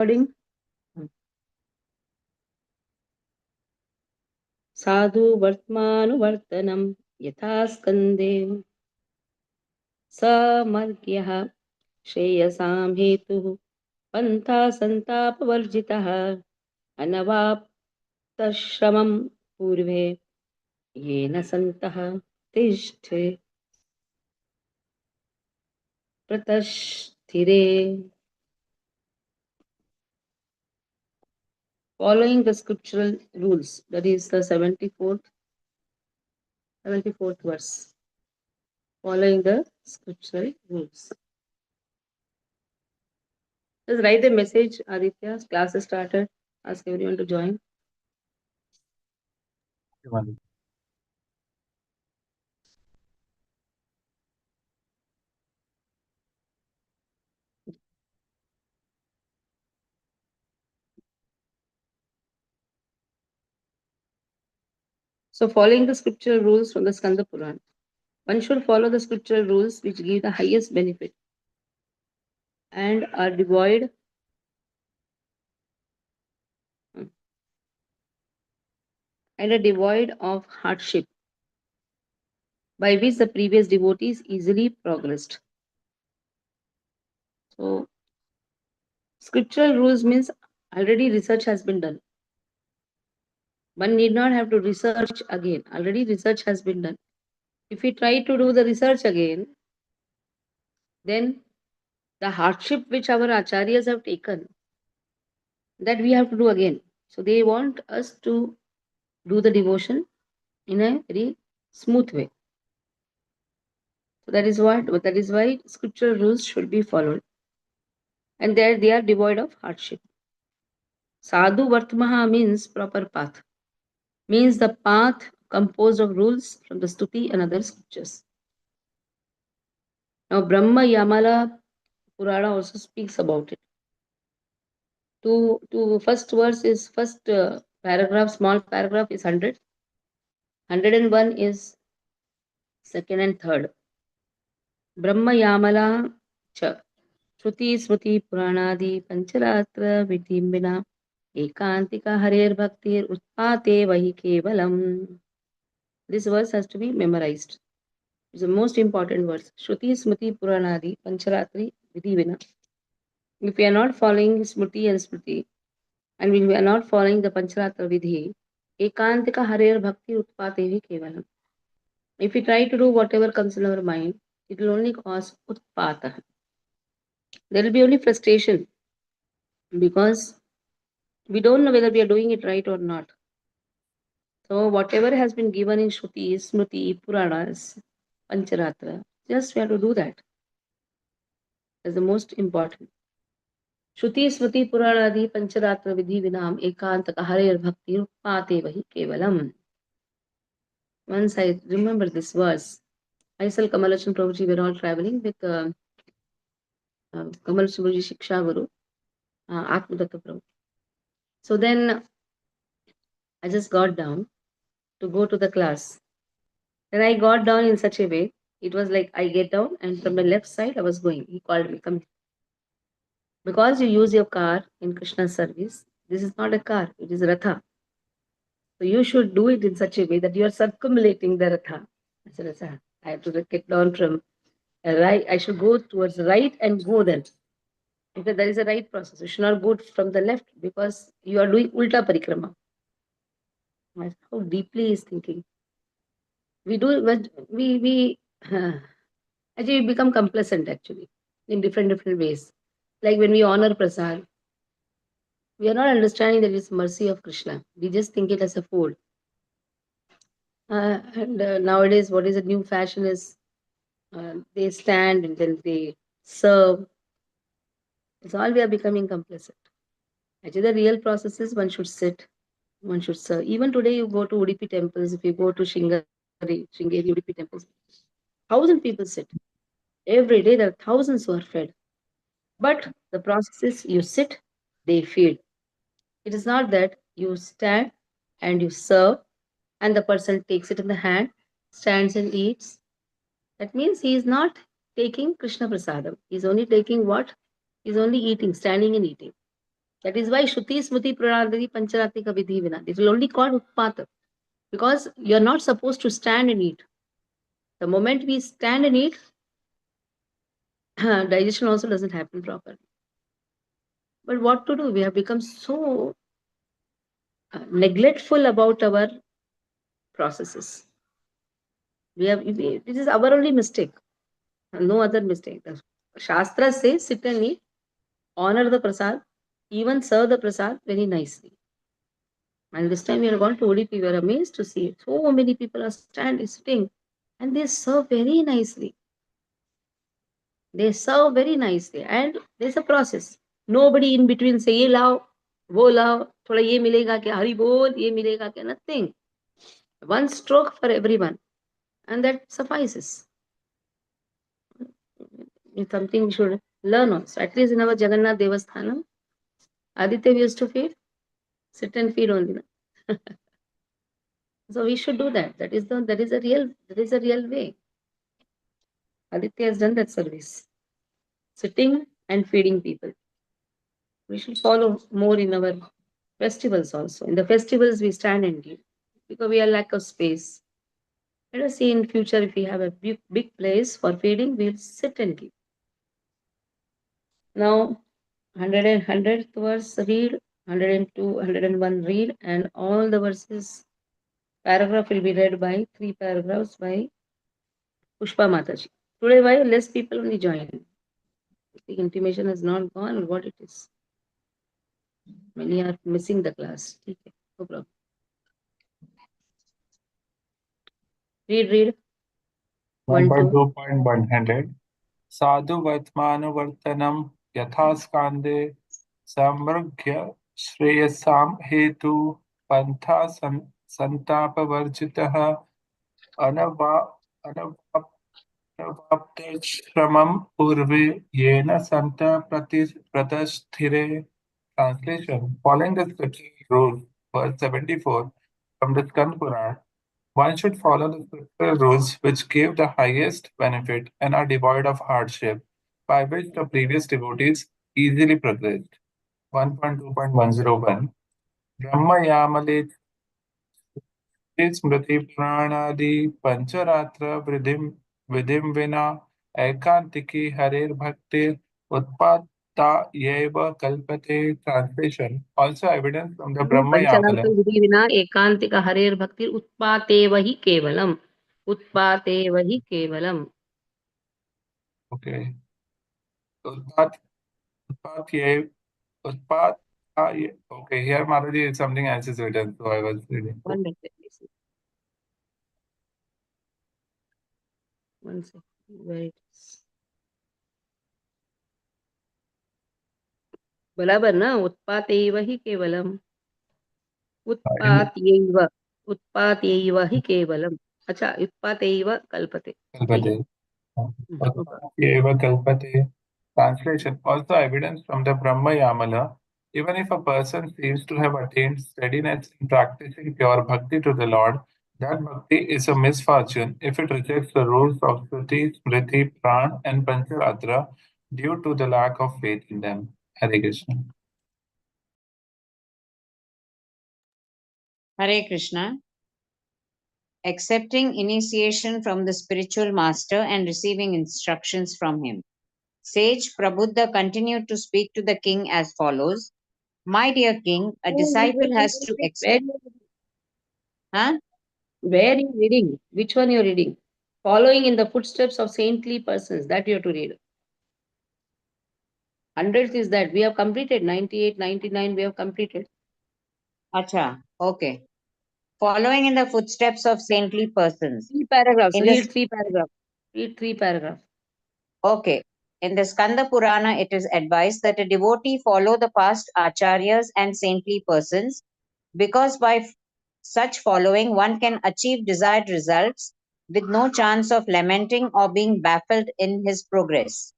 Recording. Sadhu Vartmanuvartanam Yatha Skande Samargyah Shreyasam Hetu Pantha Santapavarjitah Anavaptashramam Purve Yena Santah Tishthe Pratasthire. Following the scriptural rules, that is the 74th verse. Following the scriptural rules. Just write the message, Aditya. Class has started. Ask everyone to join. So, following the scriptural rules from the Skanda Puran, one should follow the scriptural rules which give the highest benefit and are devoid of hardship, by which the previous devotees easily progressed. So, scriptural rules means already research has been done. One need not have to research again. Already research has been done. If we try to do the research again, then the hardship which our acharyas have taken, that we have to do again. So they want us to do the devotion in a very smooth way. So that is why scriptural rules should be followed. And there they are devoid of hardship. Sadhu Vartmaha means proper path. Means the path composed of rules from the Stuti and other scriptures. Now Brahma Yamala Purana also speaks about it. First verse is paragraph, small paragraph is 100. 101 is second and third. Brahma Yamala Cha. Shruti Smriti Puranadi Pancharatra Vidhimbina Ekantika Harer Bhaktir Utpate Vahi Kevalam. This verse has to be memorized. It's the most important verse. Shruti Smriti Puranadi Pancharatri Vidhivina. If we are not following Smriti and Smriti, and we are not following the Pancharatra Vidhi, Ekantika Harer Bhakti Utpatevi Kevalam. If we try to do whatever comes in our mind, it will only cause Utpata. There will be only frustration because we don't know whether we are doing it right or not. So, whatever has been given in Shruti, Smriti, Puranas, Pancharatra, just we have to do that. That's the most important. Shruti, Smriti, Puranadi, Pancharatra, Vidhi, Vinam, Ekantaka, Harer, Bhakti, Utpate Vahi Kevalam. Once I remember this verse, myself, Kamalachan Prabhuji, we were all traveling with Kamalachan Prabhuji Shiksha Guru, Atmadatta Prabhu. So then I just got down to go to the class. Then I got down in such a way, it was like I get down and from the left side I was going. He called me, come. Because you use your car in Krishna's service, this is not a car, it is Ratha. So you should do it in such a way that you are circumambulating the Ratha. I said, sir, I have to get down from right, I should go towards right and go then. Because there is a right process. You should not go from the left because you are doing ulta parikrama. How deeply he is thinking. We do, but we actually become complacent actually in different ways. Like when we honor prasad, we are not understanding that it's mercy of Krishna. We just think it as a food. And nowadays, what is a new fashion is they stand and then they serve. It's all we are becoming complacent. Actually, the real process is one should sit, one should serve. Even today, you go to Udupi temples, if you go to Shringeri Udupi temples, 1,000 people sit. Every day, there are thousands who are fed. But the process is you sit, they feed. It is not that you stand and you serve and the person takes it in the hand, stands and eats. That means he is not taking Krishna Prasadam. He is only taking what? He is only eating, standing and eating. That is why Shruti Smriti Pranadari Pancharatika Vidhi Vina. It will only call Utpata. Because you are not supposed to stand and eat. The moment we stand and eat, digestion also doesn't happen properly. But what to do? We have become so neglectful about our processes. This is our only mistake, no other mistake. The Shastra says sit and eat, honor the prasad, even serve the prasad very nicely. And this time we are going to Udupi, we are amazed to see so many people are standing, sitting, and they serve very nicely. They serve very nicely, and there's a process. Nobody in between say, ye lao, wo lao, thoda ye milega kya, hari bol, ye milega kya, nothing. One stroke for everyone, and that suffices. It's something we should learn also. At least in our Jagannath Devasthanam, Aditya we used to feed, sit and feed only. So we should do that. That is a real way. Aditya has done that service, sitting and feeding people. We should follow more in our festivals also. In the festivals, we stand and give because we are lack of space. Let us see in future if we have a big place for feeding, we'll sit and give. Now, 100th verse read, 102, 101 read, and all the verses paragraph will be read by 3 paragraphs by Pushpa Mataji. Today, why less people only join? The intimation has not gone, or what it is. Many are missing the class. Okay, no problem. Read. 1.2.100 साधु वर्तमानुवर्तनम यथा स्कांदे समृग्य श्रेयसां हेतु पंथा संतापवर्जितः अनवा अनवाप्तश्रमं पूर्वे येन संत प्रतिस्थिरे. Translation: Following the scripture rules, verse 74 from the Skand Puran, one should follow the scriptural rules which give the highest benefit and are devoid of hardship, by which the previous devotees easily progressed. 1.2.101 Brahma Yamale Smriti Pranadi Pancharatra Vidhim Vina Ekantiki Harer Bhakti Utpata Yeva Kalpate. Translation: Also evidence from the Brahma पंचरात्र Yamala. विधि विना एकांतिक हरेर भक्ति उत्पाते वही केवलम. उत्पाते वही केवलम. Okay. Utpat Ye Utpat. Okay, here Mataji something else is written, so I was reading. One minute, please. One second. Where it is. बराबर ना. उत्पाते वही केवलम. उत्पात्यैव. उत्पात्यैव हि केवलम. अच्छा, उत्पातैव कल्पते. Kalpate. No problem. Eva Kalpate. Translation: Also evidence from the Brahma Yamala. Even if a person seems to have attained steadiness in practicing pure bhakti to the Lord, that bhakti is a misfortune if it rejects the rules of Shruti, Smriti, Pran, and Pancharatra due to the lack of faith in them. Hare Krishna. Hare Krishna. Accepting initiation from the spiritual master and receiving instructions from him. Sage Prabuddha continued to speak to the king as follows. My dear king, a disciple has to accept. Huh? Where you reading? Which one you're reading? Following in the footsteps of saintly persons. That you have to read. 100th is that. We have completed. 98, 99 we have completed. Acha, okay. Following in the footsteps of saintly persons. 3 paragraphs. In Read the, 3 paragraphs. Read 3 paragraphs. okay. In the Skanda Purana, it is advised that a devotee follow the past acharyas and saintly persons, because by such following one can achieve desired results with no chance of lamenting or being baffled in his progress.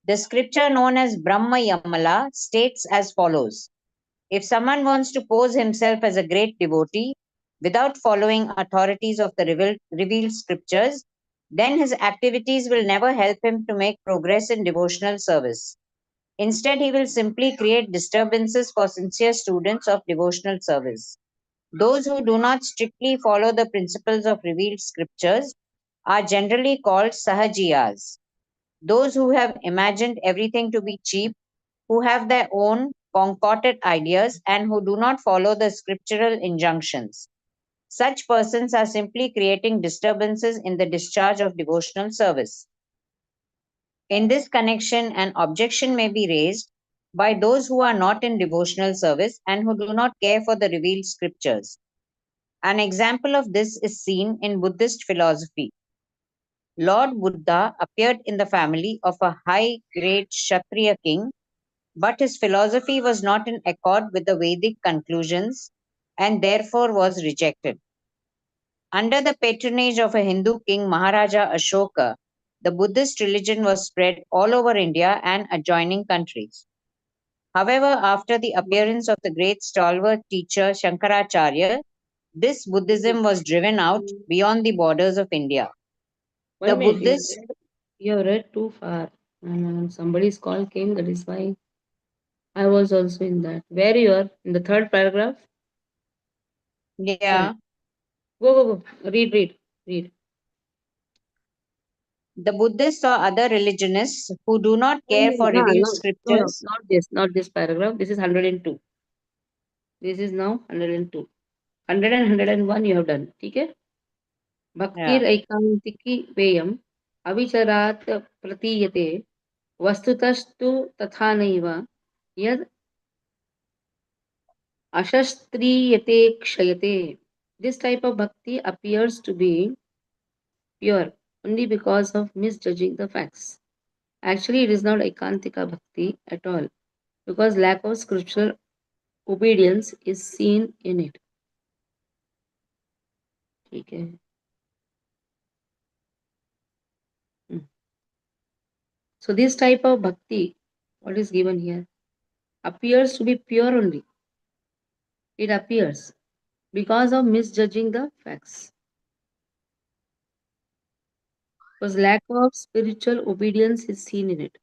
The scripture known as Brahma Yamala states as follows. If someone wants to pose himself as a great devotee without following authorities of the revealed scriptures, then his activities will never help him to make progress in devotional service. Instead, he will simply create disturbances for sincere students of devotional service. Those who do not strictly follow the principles of revealed scriptures are generally called sahajiyas. Those who have imagined everything to be cheap, who have their own concocted ideas, and who do not follow the scriptural injunctions. Such persons are simply creating disturbances in the discharge of devotional service. In this connection, an objection may be raised by those who are not in devotional service and who do not care for the revealed scriptures. An example of this is seen in Buddhist philosophy. Lord Buddha appeared in the family of a high grade Kshatriya king, but his philosophy was not in accord with the Vedic conclusions and therefore was rejected. Under the patronage of a Hindu king, Maharaja Ashoka, the Buddhist religion was spread all over India and adjoining countries. However, after the appearance of the great stalwart teacher Shankaracharya, this Buddhism was driven out beyond the borders of India. One The minute, Buddhist, you have read too far. Somebody's call came, that is why I was also in that. Where you are? In the third paragraph? yeah, Go. Read. the Buddhists or other religionists who do not care for revealed No, scriptures. not this paragraph. This is 102. This is now 102. 100 and 101 you have done. Okay? Bhaktir Yeah. ऐकान्तिकी वेयम् अविचरात् प्रतीयते वस्तुतस्तु तथा नैव यद् अशस्त्रीयते क्षयते. This type of bhakti appears to be pure only because of misjudging the facts. Actually, it is not Ekantika bhakti at all because lack of scriptural obedience is seen in it. Okay. So this type of bhakti, what is given here, appears to be pure only. It appears because of misjudging the facts. Because lack of spiritual obedience is seen in it.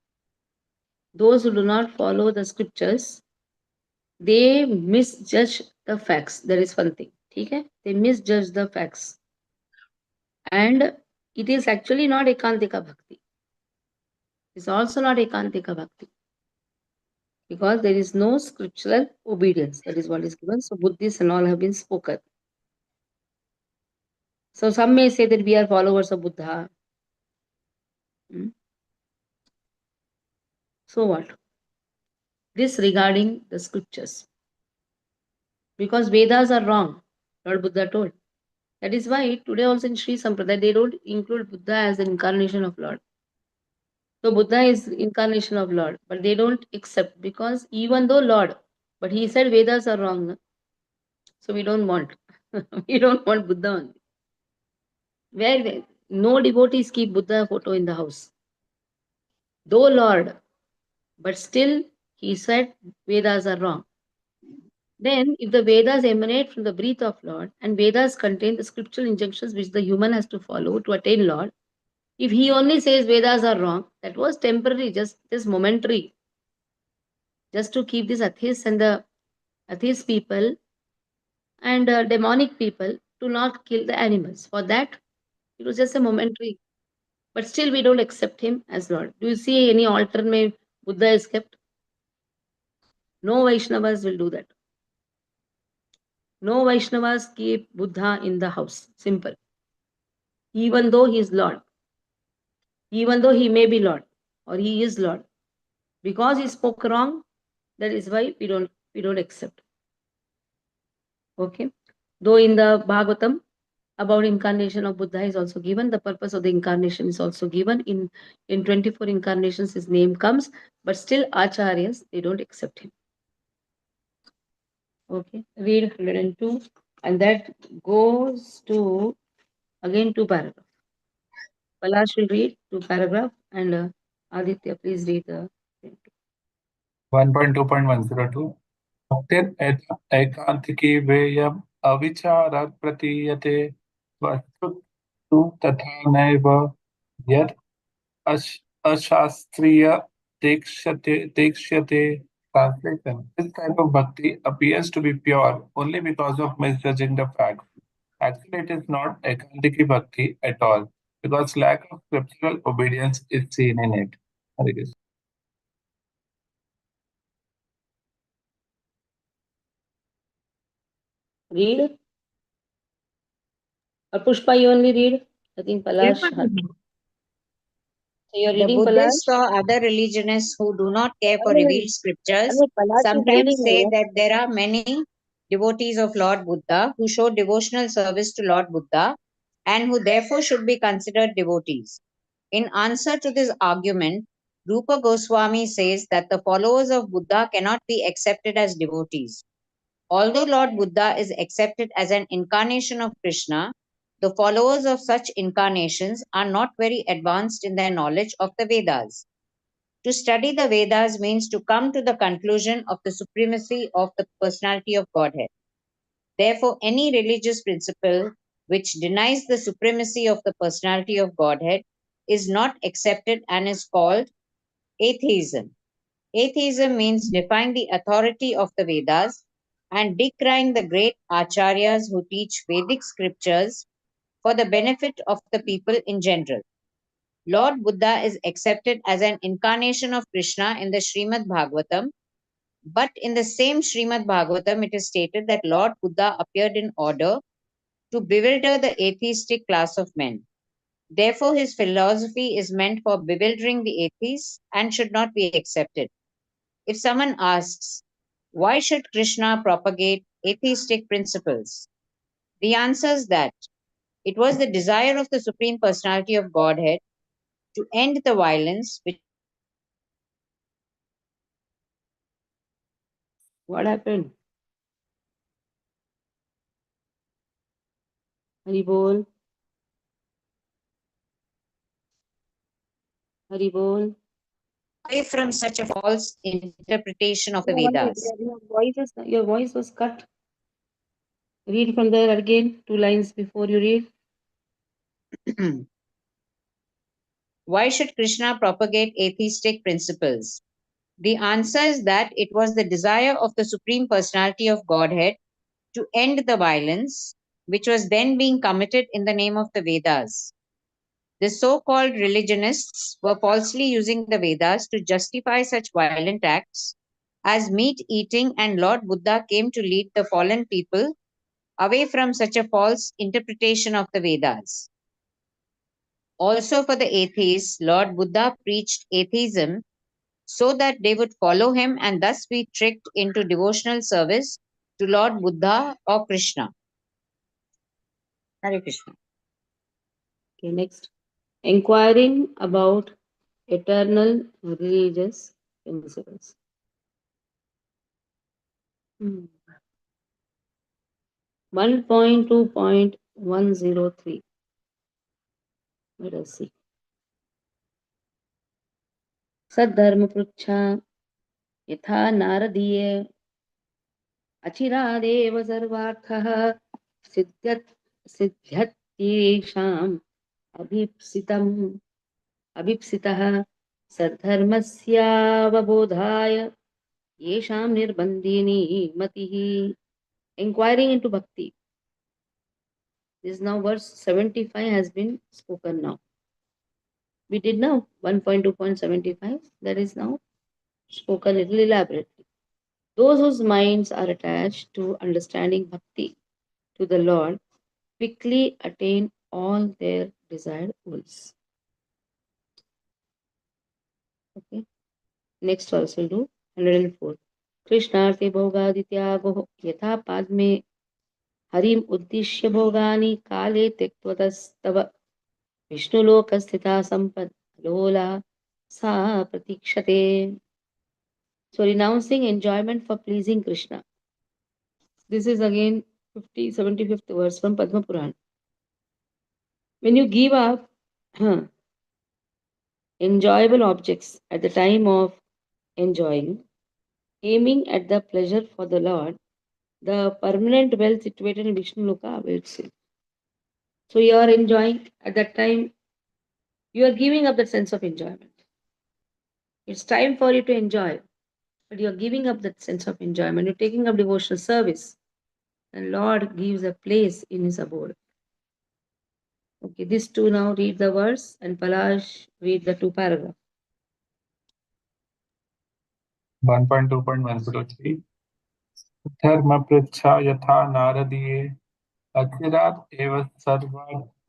Those who do not follow the scriptures, they misjudge the facts. That is one thing. Okay? They misjudge the facts. And it is actually not Ekantika bhakti. It's also not Ekantika bhakti. Because there is no scriptural obedience. That is what is given. So Buddhists and all have been spoken. So some may say that we are followers of Buddha. So what? This regarding the scriptures. Because Vedas are wrong, Lord Buddha told. That is why today also in Sri Sampradaya, they don't include Buddha as an incarnation of Lord. So Buddha is incarnation of Lord, but they don't accept because even though Lord, but he said Vedas are wrong. No? So we don't want. We don't want Buddha only. Where no devotees keep Buddha photo in the house. Though Lord, but still he said Vedas are wrong. Then, if the Vedas emanate from the breath of Lord and Vedas contain the scriptural injunctions which the human has to follow to attain Lord, if he only says Vedas are wrong, that was temporary, just momentary, just to keep these atheists and the atheist people and demonic people to not kill the animals. For that, it was just a momentary. But still, we don't accept him as Lord. Do you see any altar may Buddha is kept? No Vaishnavas will do that. No Vaishnavas keep Buddha in the house. Simple. Even though he is Lord, even though he may be Lord or he is Lord, because he spoke wrong, that is why we don't accept. Okay. Though in the Bhagavatam about incarnation of Buddha is also given, the purpose of the incarnation is also given. In 24 incarnations, his name comes, but still Acharyas, they don't accept him. Okay. Read 102, and that goes to again 2 paragraphs. Palash will read 2 paragraph, and Aditya, please read the 1.2.102 Bhaktir एकांतिकी वेयम् अविचारात् प्रतीयते वस्तु तु तथा नैव यत् अशास्त्रीय tekshyate. Translation. This type of bhakti appears to be pure only because of misjudging the facts. Actually, it is not ekantiki bhakti at all because lack of scriptural obedience is seen in it. Hare Krishna. Read. Or Pushpa, you only read? I think Yes, Palash. So Mataji. you're The reading Buddhists Palash? or other religionists who do not care for Arre, revealed scriptures Palash is sometimes reading. say that there are many devotees of Lord Buddha who show devotional service to Lord Buddha and who therefore should be considered devotees. In answer to this argument, Rupa Goswami says that the followers of Buddha cannot be accepted as devotees. Although Lord Buddha is accepted as an incarnation of Krishna, the followers of such incarnations are not very advanced in their knowledge of the Vedas. To study the Vedas means to come to the conclusion of the supremacy of the personality of Godhead. Therefore, any religious principle which denies the supremacy of the personality of Godhead is not accepted and is called atheism. Atheism means defying the authority of the Vedas and decrying the great acharyas who teach Vedic scriptures for the benefit of the people in general. Lord Buddha is accepted as an incarnation of Krishna in the Srimad Bhagavatam, but in the same Srimad Bhagavatam, it is stated that Lord Buddha appeared in order to bewilder the atheistic class of men. Therefore, his philosophy is meant for bewildering the atheists and should not be accepted. If someone asks, why should Krishna propagate atheistic principles? The answer is that it was the desire of the Supreme Personality of Godhead to end the violence which was then being committed in the name of the Vedas. What happened? Hari Bol. Hari Bol. Away from such a false interpretation of the No, Vedas. your voice was cut. Read from there again, 2 lines before you read. Why should Krishna propagate atheistic principles? The answer is that it was the desire of the Supreme Personality of Godhead to end the violence which was then being committed in the name of the Vedas. The so called religionists were falsely using the Vedas to justify such violent acts as meat eating, and Lord Buddha came to lead the fallen people away from such a false interpretation of the Vedas. Also, for the atheists, Lord Buddha preached atheism so that they would follow him and thus be tricked into devotional service to Lord Buddha or Krishna. Hare Krishna. Okay, next. Inquiring about eternal religious principles. 1.2.103. Let us see. Saddharma pruchha yatha naradiye अचिरादेव सर्वार्थः सिद्ध्यत्येषाम् अभीप्सितः सद्धर्मस्यावबोधाय येषां निर्बन्धिनी मतिः. Inquiring into bhakti. This is now verse 75 has been spoken now. We did now 1.2.75. That is now spoken a little elaborately. Those whose minds are attached to understanding bhakti to the Lord quickly attain all their desired goals. Okay. Next verse will do 104. कृष्णार्थे भोगादित्यागो यथा पाद्मे हरिम उद्दिश्य भोगानि काले त्यक्त्वतस्तव विष्णुलोकस्थिता सम्पद लोला सा प्रतीक्षते. So renouncing enjoyment for pleasing Krishna. This is again 75th verse from Padma Purana. When you give up enjoyable objects at the time of enjoying, aiming at the pleasure for the Lord, the permanent wealth situated in Vishnu Loka awaits you. So you are enjoying at that time, you are giving up the sense of enjoyment. It's time for you to enjoy, but you're giving up that sense of enjoyment. You're taking up devotional service, and Lord gives a place in His abode. Okay, these two now read the verse, and Palash read the two paragraphs. 1.2.103 धर्म पृच्छा यथा नारदीये अचिरात् एव सर्वार्थ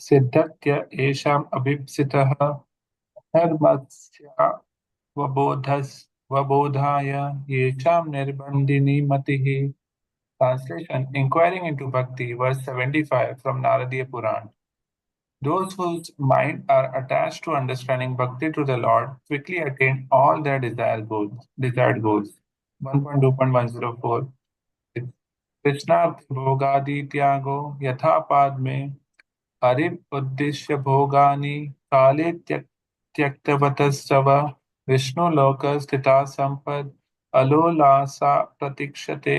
सिद्धत्य एषाम् अभीप्सितः धर्मस्य वबोधाय येषां निर्बन्धिनी मतिः. Translation: Inquiring into Bhakti, verse 75 from Naradiya Puran. Those whose mind are attached to understanding Bhakti to the Lord quickly attain all their desired goals. 1.2.104 कृष्णार्थ भोगादि त्यागो यथा पाद में हरिप उद्देश्य भोगानि काले त्यक्तवतस्तव विष्णुलोक स्थिता संपद अलोलासा प्रतीक्षते.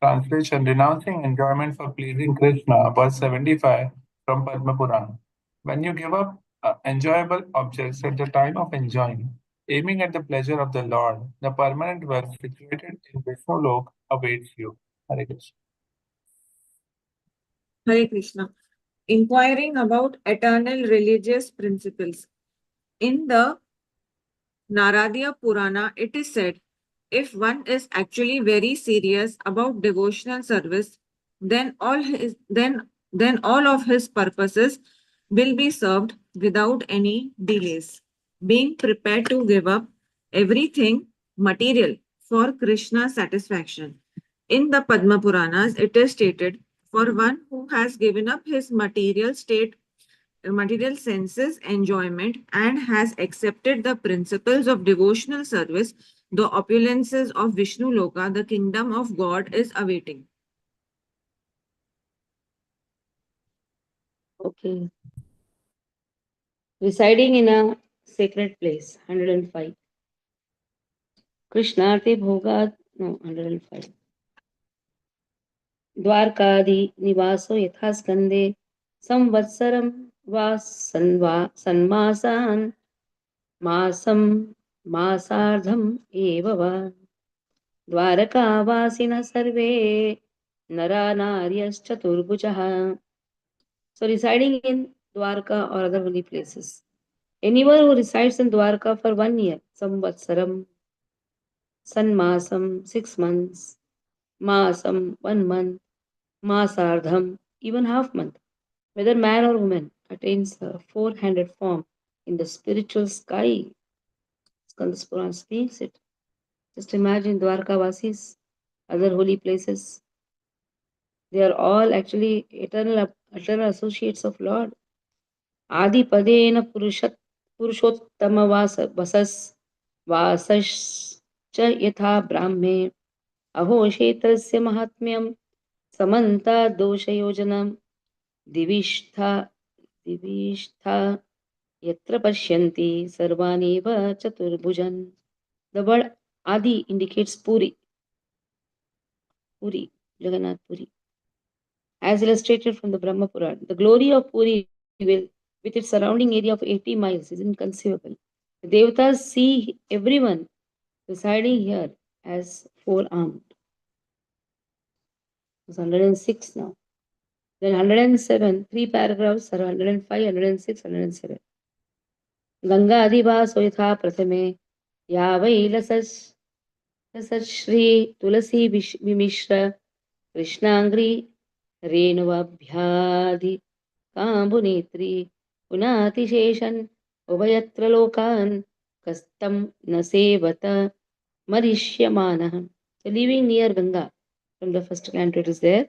Translation: Renouncing enjoyment for pleasing Krishna, verse 75 from Padma Puran. When you give up enjoyable objects at the time of enjoying, aiming at the pleasure of the Lord, the permanent wealth situated in Vishnu Lok awaits you. Hare Krishna. Hare Krishna. Inquiring about eternal religious principles. In the Naradiya Purana, it is said, if one is actually very serious about devotional service, then all of his purposes will be served without any delays. Being prepared to give up everything material for Krishna's satisfaction. In the Padma Puranas, it is stated, for one who has given up his material senses enjoyment and has accepted the principles of devotional service, the opulences of Vishnu Loka, the kingdom of God, is awaiting. Okay. Residing in a sacred place, 105. Krishnate Bhogat, no, 105. द्वारकादि निवासो यथा स्कंदे संवत्सरं वा सन्मासान् मासं मासार्धम् एव वा द्वारकावासिनः सर्वे नरा नार्यश्चतुर्भुजः. So residing in Dwarka or other holy places. Anyone who resides in Dwarka for 1 year, Samvatsaram, Sanmasam, 6 months, Masam, 1 month, Masardham, even half month, whether man or woman, attains the four-handed form in the spiritual sky. Skanda Puran speaks it. Just imagine Dwarka Vasis, other holy places. They are all actually eternal associates of Lord. Adi Padena Purushottama Vasas Vasascha Yatha Brahme Aho Shetrasya Mahatmyam Samanta Doshayojanam Divishtha Yatra Pashyanti Sarvaneva Chaturbhujan. The word Adi indicates Puri, Jagannath Puri. As illustrated from the Brahma Purana, the glory of Puri with its surrounding area of 80 miles is inconceivable. The Devatas see everyone residing here as four-armed. It's 106 now. Then 107, 3 paragraphs are 105, 106, 107. Ganga Adivaso yatha prathame yavai lasas Shri Tulasi Vimishra Krishnangri Renuvabhyadi Kambunetri Punatiseshan Ubhayatra Lokan Kastam Nasevata Marishyamana. So living near Ganga from the first canto it is there.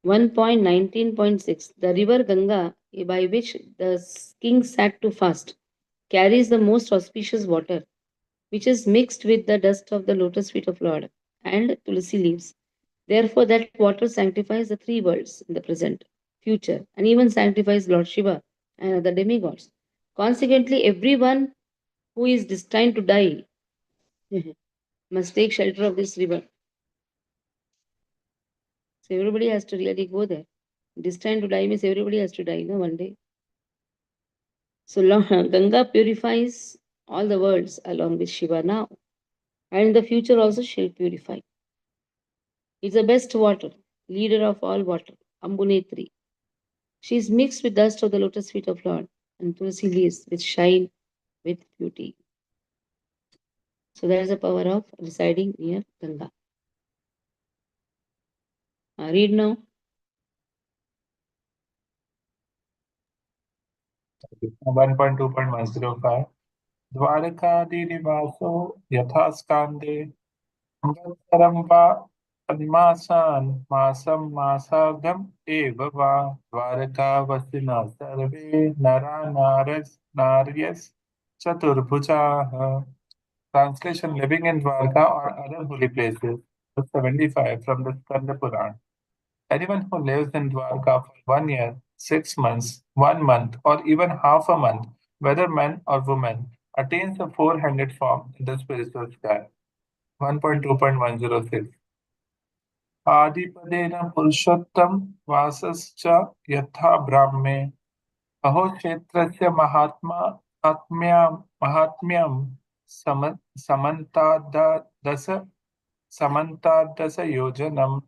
1.19.6 The river Ganga, by which the king sat to fast, carries the most auspicious water, which is mixed with the dust of the lotus feet of Lord and tulsi leaves. Therefore, that water sanctifies the three worlds in the present, future, and even sanctifies Lord Shiva and other demigods. Consequently, everyone who is destined to die must take shelter of this river. So everybody has to really go there. Destined to die means everybody has to die, no, one day. So Ganga purifies all the worlds along with Shiva now. And in the future also she'll purify. It's the best water, leader of all water, Ambunetri. She is mixed with dust of the lotus feet of Lord and tulsi leaves which shine with beauty. So that is the power of residing near Ganga. Read now. 1.2.105 द्वारकादिनिवासो यथा स्कान्दे संवत्सरं वा तन्मासान् मासं मासार्धम् एव वा द्वारकावसिनः सर्वे नरा नार्यश्चतुर्भुजाः. Translation: Living in Dwarka or other holy places. 75 from the Skanda Purana. Anyone who lives in Dwarka for 1 year, 6 months, 1 month, or even half a month, whether man or woman, attains the four-handed form in the spiritual sky. 1.2.106 आदिपदेन पुरुषोत्तम वासश्च यथा ब्राह्मे अहो क्षेत्रस्य महात्म्यं समन्तादश योजनम्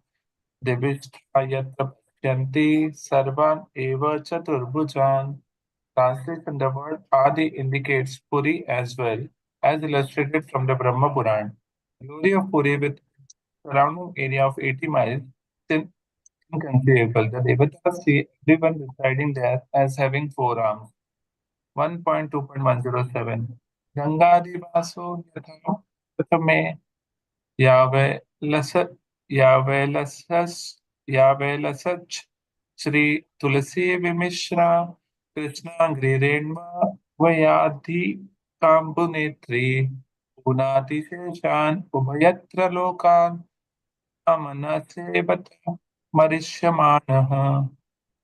दिविष्ठा यत्र पश्यन्ति सर्वान् एव चतुर्भुजान्. Translation: The word Adi indicates Puri as well, as illustrated from the Brahma Purana. The glory of Puri with surrounding area of 80 miles is inconceivable. The devatas see everyone residing there as having four arms. 1.2.107 Gangadivaso yatha prathame यावेलसच Shri तुलसी विमिश्रा कृष्णाग्रिरेण्वा वयाधि काम्बुनेत्री पुनातिशेषान् उभयत्र लोकान् अमनसेवत मरिष्यमाणः.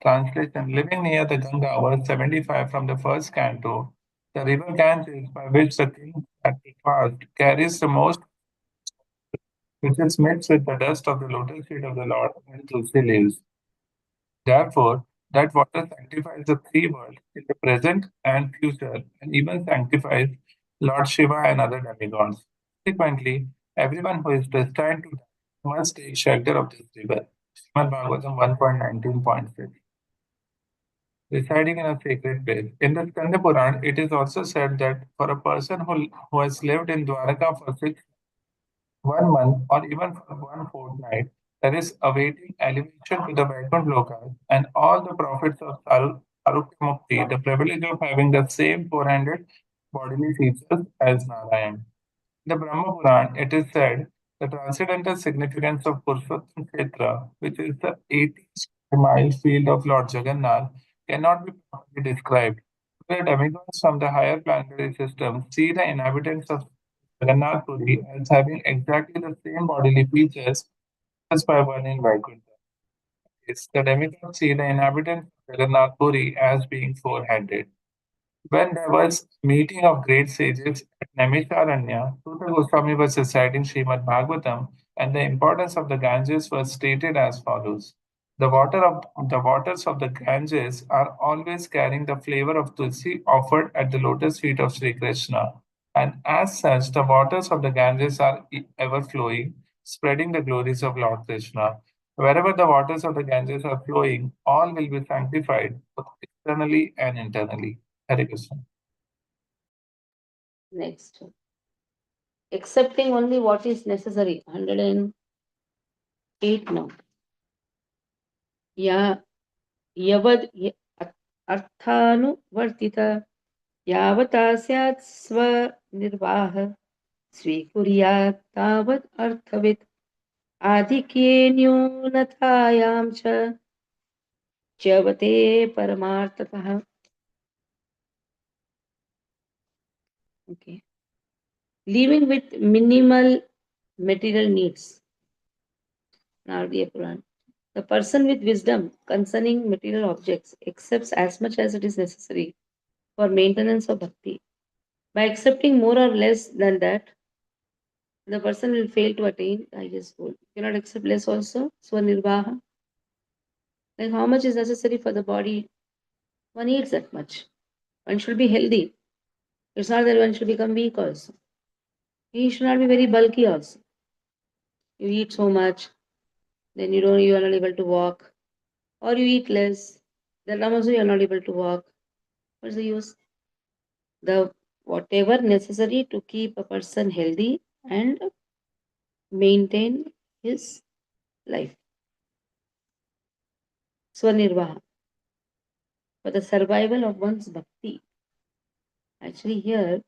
Translation: Living near the Ganga, verse 75 from the first canto, the river Ganges by which the king had passed carries the most, which is mixed with the dust of the lotus feet of the Lord and tulsi leaves. Therefore, that water sanctifies the three worlds in the present and future, and even sanctifies Lord Shiva and other demigods. Consequently, everyone who is destined to die must take shelter of this river. Srimad Bhagavatam 1.19.6. Residing in a sacred place. In the Skanda Puran, it is also said that for a person who has lived in Dwaraka for 1 month, or even for one fortnight, there is awaiting elevation to the Vaikuntha Lokas, and all the prophets of Sarupya Mukti, the privilege of having the same four-handed bodily features as Narayan. In the Brahma Puran, it is said the transcendental significance of Purushottam Kshetra, which is the 80 square mile field of Lord Jagannath, cannot be properly described. The demigods from the higher planetary system see the inhabitants of Jagannath Puri as having exactly the same bodily features as by one in Vaikuntha. Yes, the demigods see the inhabitants of Jagannath Puri as being four-handed. When there was a meeting of great sages at Naimisharanya, Suta Goswami was reciting Srimad Bhagavatam, and the importance of the Ganges was stated as follows. The waters of the Ganges are always carrying the flavor of tulsi offered at the lotus feet of Sri Krishna, and as such, the waters of the Ganges are ever flowing, spreading the glories of Lord Krishna. Wherever the waters of the Ganges are flowing, all will be sanctified, both externally and internally. Hare Krishna. Next. Accepting only what is necessary. 108 now. Ya yavad अर्थानुवर्तित यावता स्यात् स्वनिर्वाह स्वीकुर्यात् तावत् अर्थवित् आधिक्ये न्यूनतायां च च्यवते परमार्थतः. Okay. Living with minimal material needs. Naradiya Puran. The person with wisdom concerning material objects accepts as much as it is necessary for maintenance of bhakti. By accepting more or less than that, the person will fail to attain the highest goal. You cannot accept less also. Swanirvaha. Like how much is necessary for the body? One eats that much. One should be healthy. It's not that one should become weak also. He should not be very bulky also. You eat so much, then you are not able to walk. Or you eat less, then also you are not able to walk. What's the use? The whatever necessary to keep a person healthy and maintain his life. Swanirvaha. For the survival of one's bhakti. Actually, here,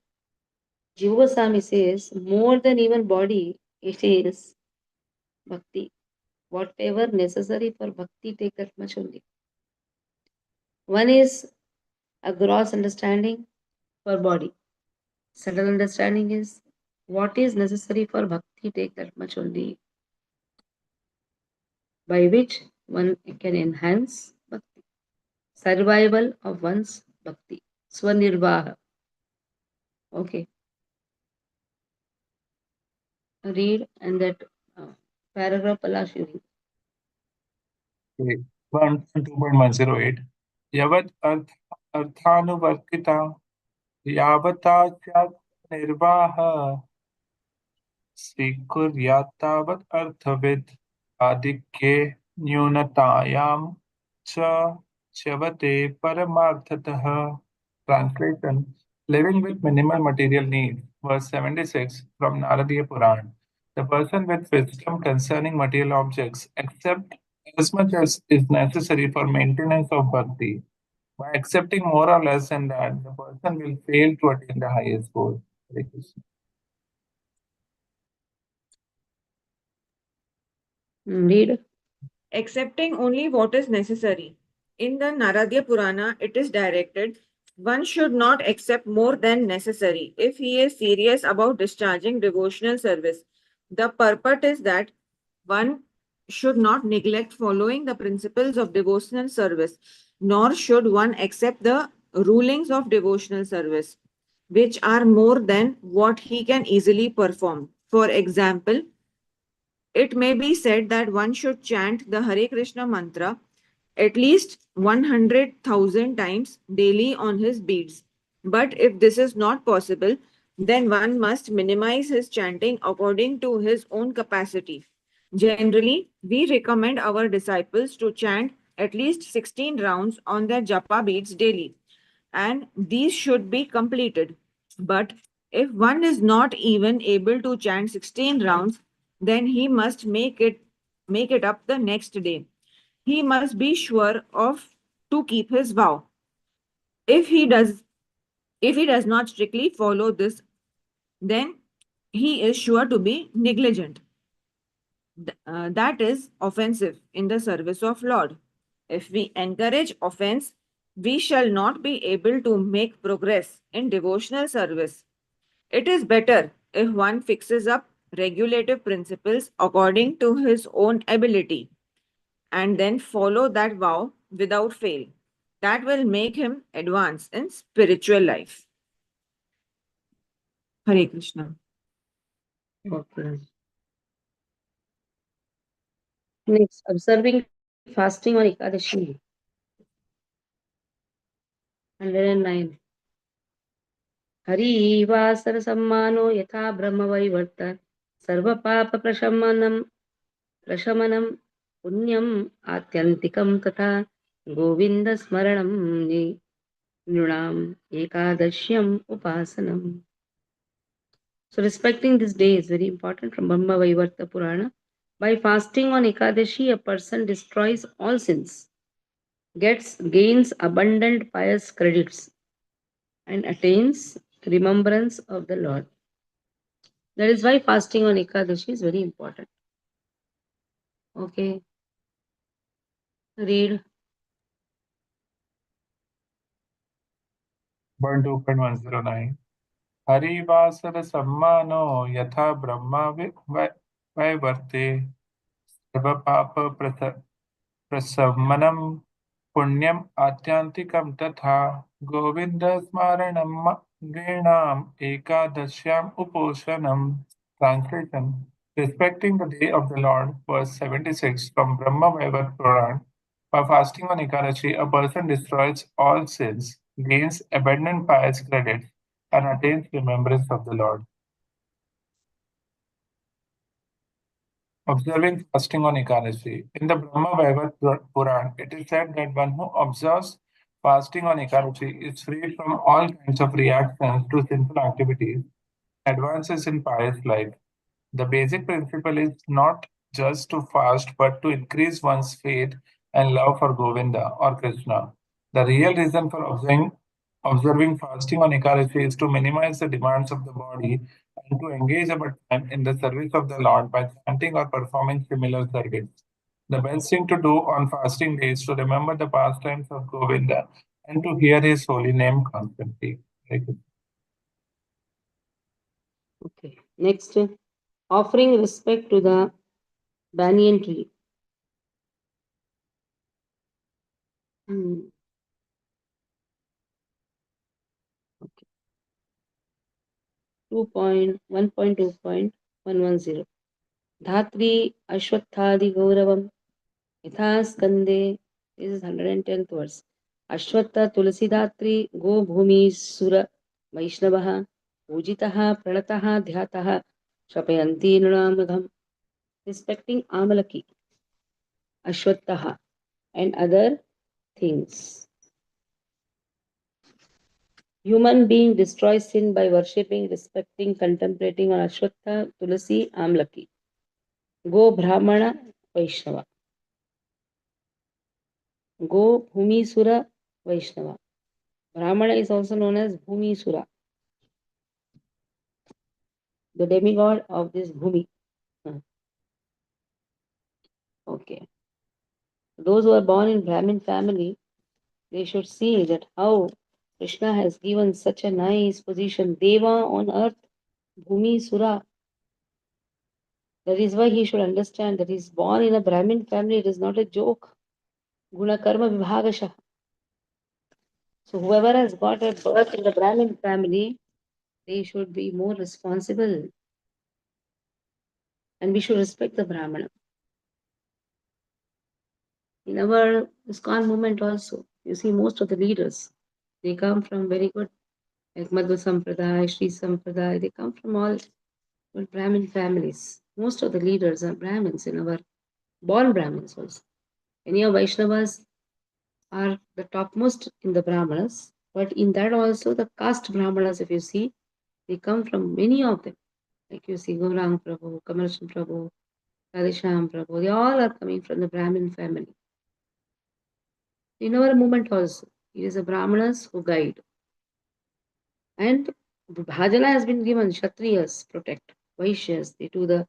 Jiva Goswami says, more than even body, it is bhakti. Whatever necessary for bhakti, take that much only. One is a gross understanding for body. Subtle understanding is what is necessary for bhakti, take that much only, by which one can enhance bhakti. Survival of one's bhakti. Swanirvaha. Okay. Read and that paragraph Palash you read. Okay. 2.108. Yavat Arthanuvartita Yavata Syat Nirvaha स्वीकुर्यात्तावत् अर्थविद् आधिक्ये न्यूनतायां च च्यवते परमार्थतः. Translation: Living with minimal material needs. Verse 76 from Naradiya Puran. The person with wisdom concerning material objects accept as much as is necessary for maintenance of bhakti. By accepting more or less than that, the person will fail to attain the highest goal. Hare Krishna. Read. Accepting only what is necessary. In the Naradya Purana, it is directed one should not accept more than necessary if he is serious about discharging devotional service. The purport is that one should not neglect following the principles of devotional service, nor should one accept the rulings of devotional service, which are more than what he can easily perform. For example, it may be said that one should chant the Hare Krishna mantra at least 100,000 times daily on his beads. But if this is not possible, then one must minimize his chanting according to his own capacity. Generally, we recommend our disciples to chant at least 16 rounds on their japa beads daily, and these should be completed. But if one is not even able to chant 16 rounds, then he must make it up the next day. He must be sure of to keep his vow. If he does if he does not strictly follow this, then he is sure to be negligent. That is offensive in the service of Lord. If we encourage offense, we shall not be able to make progress in devotional service. It is better if one fixes up regulative principles according to his own ability and then follow that vow without fail. That will make him advance in spiritual life. Hare Krishna. Okay. Next, observing fasting on Ekadashi. 109. हरिवासर सम्मानो यथा ब्रह्मवैवर्त सर्वपाप प्रशमनं पुण्यम् आत्यन्तिकं तथा गोविन्दस्मरणं नृणाम् एकादश्यम् उपासनम्. So respecting this day is very important from Brahma Vaivarta Purana. By fasting on Ekadashi, a person destroys all sins, gains abundant pious credits, and attains remembrance of the Lord. That is why fasting on Ekadashi is very important. Okay. Read. 2.109. हरिवासर सम्मानो यथा ब्रह्मा वैवर्ते सर्वपाप प्रशमनं पुण्यम् आत्यन्तिकं तथा गोविन्द स्मरणं गृणाम् एकादश्याम् उपोषणम्. Translation: Respecting the day of the Lord, verse 76 from Brahma Vaivarta Puran. By fasting on Ekadashi, a person destroys all sins, gains abundant pious credits, and attains remembrance of the Lord. Observing fasting on Ekadashi. In the Brahma Vaivat Puran, it is said that one who observes fasting on Ekadashi is free from all kinds of reactions to sinful activities, advances in pious life. The basic principle is not just to fast, but to increase one's faith and love for Govinda or Krishna. The real reason for observing fasting on Ekadashi is to minimize the demands of the body and to engage our time in the service of the Lord by chanting or performing similar service. The best thing to do on fasting days is to remember the pastimes of Govinda and to hear his holy name constantly. Okay. Next, offering respect to the banyan tree. Okay. 1.2.110. Dhatri Ashwathadi Gauravam Yatha Skande. This is 110th verse. Ashwatha Tulasi Dhatri Go Bhumi Sura Vaishnavaha Pujitaha Pranataha Dhyataha Shapayanti Nunamudham. Respecting Amalaki, Ashwathaha, and other things. Human being destroys sin by worshipping, respecting, contemplating on Ashwatha, Tulasi, Amlaki. Go Brahmana, Vaishnava. Go Bhumi Sura, Vaishnava. Brahmana is also known as Bhumi Sura, the demigod of this Bhumi. Okay. Those who are born in Brahmin family, they should see that how Krishna has given such a nice position. Deva on earth, Bhumi Sura. That is why he should understand that he is born in a Brahmin family. It is not a joke. Guna Karma Vibhagasha. So whoever has got a birth in the Brahmin family, they should be more responsible. And we should respect the Brahmana. In our ISKCON movement also, you see most of the leaders, they come from very good, like Madhva Sampradaya, Sri Sampradaya, they come from all good Brahmin families. Most of the leaders are Brahmins in our born Brahmins also. Any of Vaishnavas are the topmost in the Brahmanas, but in that also the caste Brahmanas, if you see, they come from many of them. Like you see Gaurang Prabhu, Kamarashan Prabhu, Radhesham Prabhu, they all are coming from the Brahmin family. In our movement also, it is the Brahmanas who guide. And Bhajana has been given, Kshatriyas protect, Vaishyas, they do the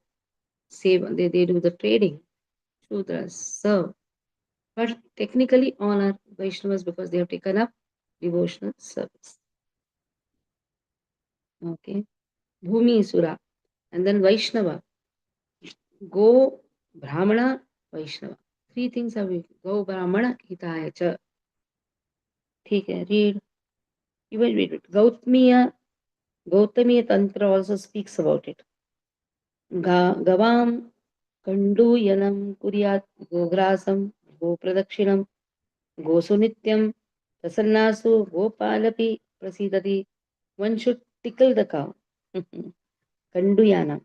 save, they do the trading, Shudras serve. But technically honor Vaishnavas because they have taken up devotional service. Okay. Bhumi Sura. And then Vaishnava. Go Brahmana Vaishnava. Three things are we. Go Brahmana Hitaya Cha. ठीक है, read. Wait. Gautamiya Tantra also speaks about it. Gavam Kanduyanam Kuryat Gograsam Go Pradakshinam Gosu Nityam Prasannasu Gopalapi Prasidati. One should tickle the cow. Kanduyana.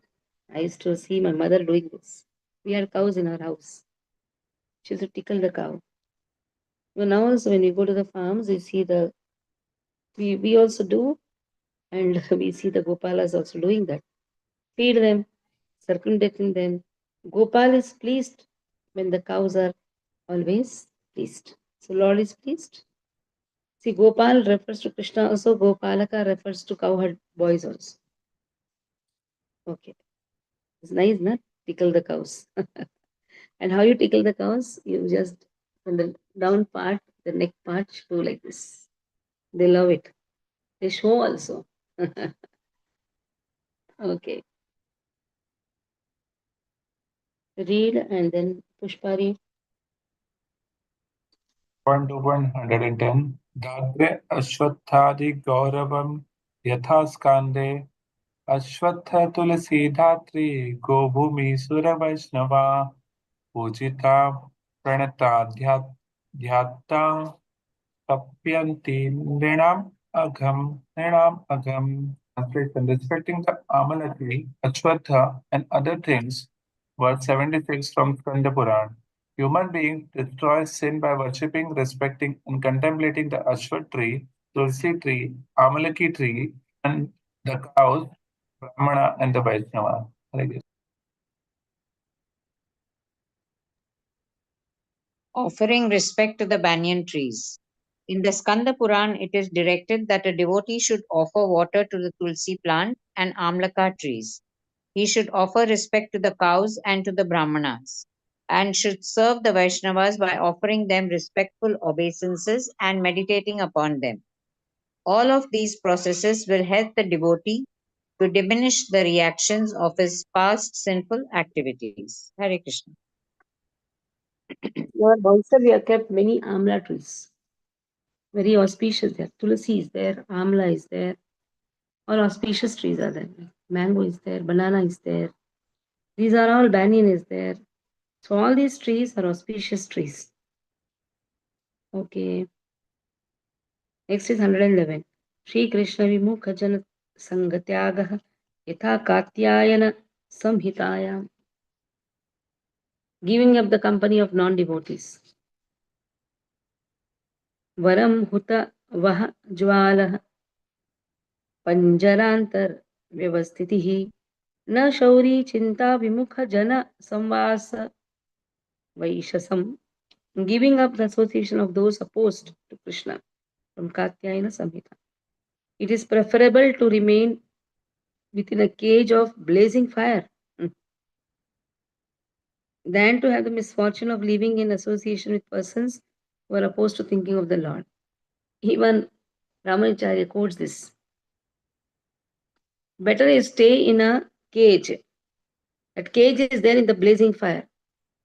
I used to see my mother doing this. We had cows in our house. She used to tickle the cow. But now also when we go to the farms, we see we also do, and we see the Gopalas also doing that. Feed them, circumventing them. Gopal is pleased when the cows are always pleased. So Lord is pleased. See, Gopal refers to Krishna also. Gopalaka refers to cowherd boys also. Okay. It's nice, na? Tickle the cows. And how you tickle the cows? You just, from the down part, the neck part, do like this. They love it. They show also. Okay. Read and then Pushpari. 1.2.110 Dadre Ashwathadi Gauravam Yatha Skande Ashwatha Tulasi Dhatri Gobhumi Sura Vaishnava Pujita Pranatadhyat Dhyata Tapyanti Nrinam Agham. Translation: respecting the Amala tree, Ashwatha, and other things. Verse 76 from Skanda Puran. Human beings destroy sin by worshipping, respecting, and contemplating the Ashwat tree, Tulsi tree, Amalaki tree, and the cows, Brahmana, and the Vaishnava. Hare Krishna. Offering respect to the banyan trees. In the Skanda Puran, it is directed that a devotee should offer water to the tulsi plant and amlaka trees. He should offer respect to the cows and to the brahmanas, and should serve the Vaishnavas by offering them respectful obeisances and meditating upon them. All of these processes will help the devotee to diminish the reactions of his past sinful activities. Hare Krishna. In our Bansal, we have kept many amla trees. Very auspicious there. Tulsi is there, amla is there. All auspicious trees are there. Mango is there, banana is there. These are all banyan is there. So all these trees are auspicious trees. Okay. Next is 111. Shri Krishna Vimukha Jana Sangatyagah Yatha Katyayana Samhitayam. Giving up the company of non-devotees. Varam Huta Vaha Jwalah Panjarantar Vyavastitihi Na Shauri Chinta Vimukha Jana Samvasa Vaishasam. Giving up the association of those opposed to Krishna from Katyayana Samhita. It is preferable to remain within a cage of blazing fire than to have the misfortune of living in association with persons who are opposed to thinking of the Lord. Even Ramanacharya quotes this. Better is stay in a cage. That cage is there in the blazing fire,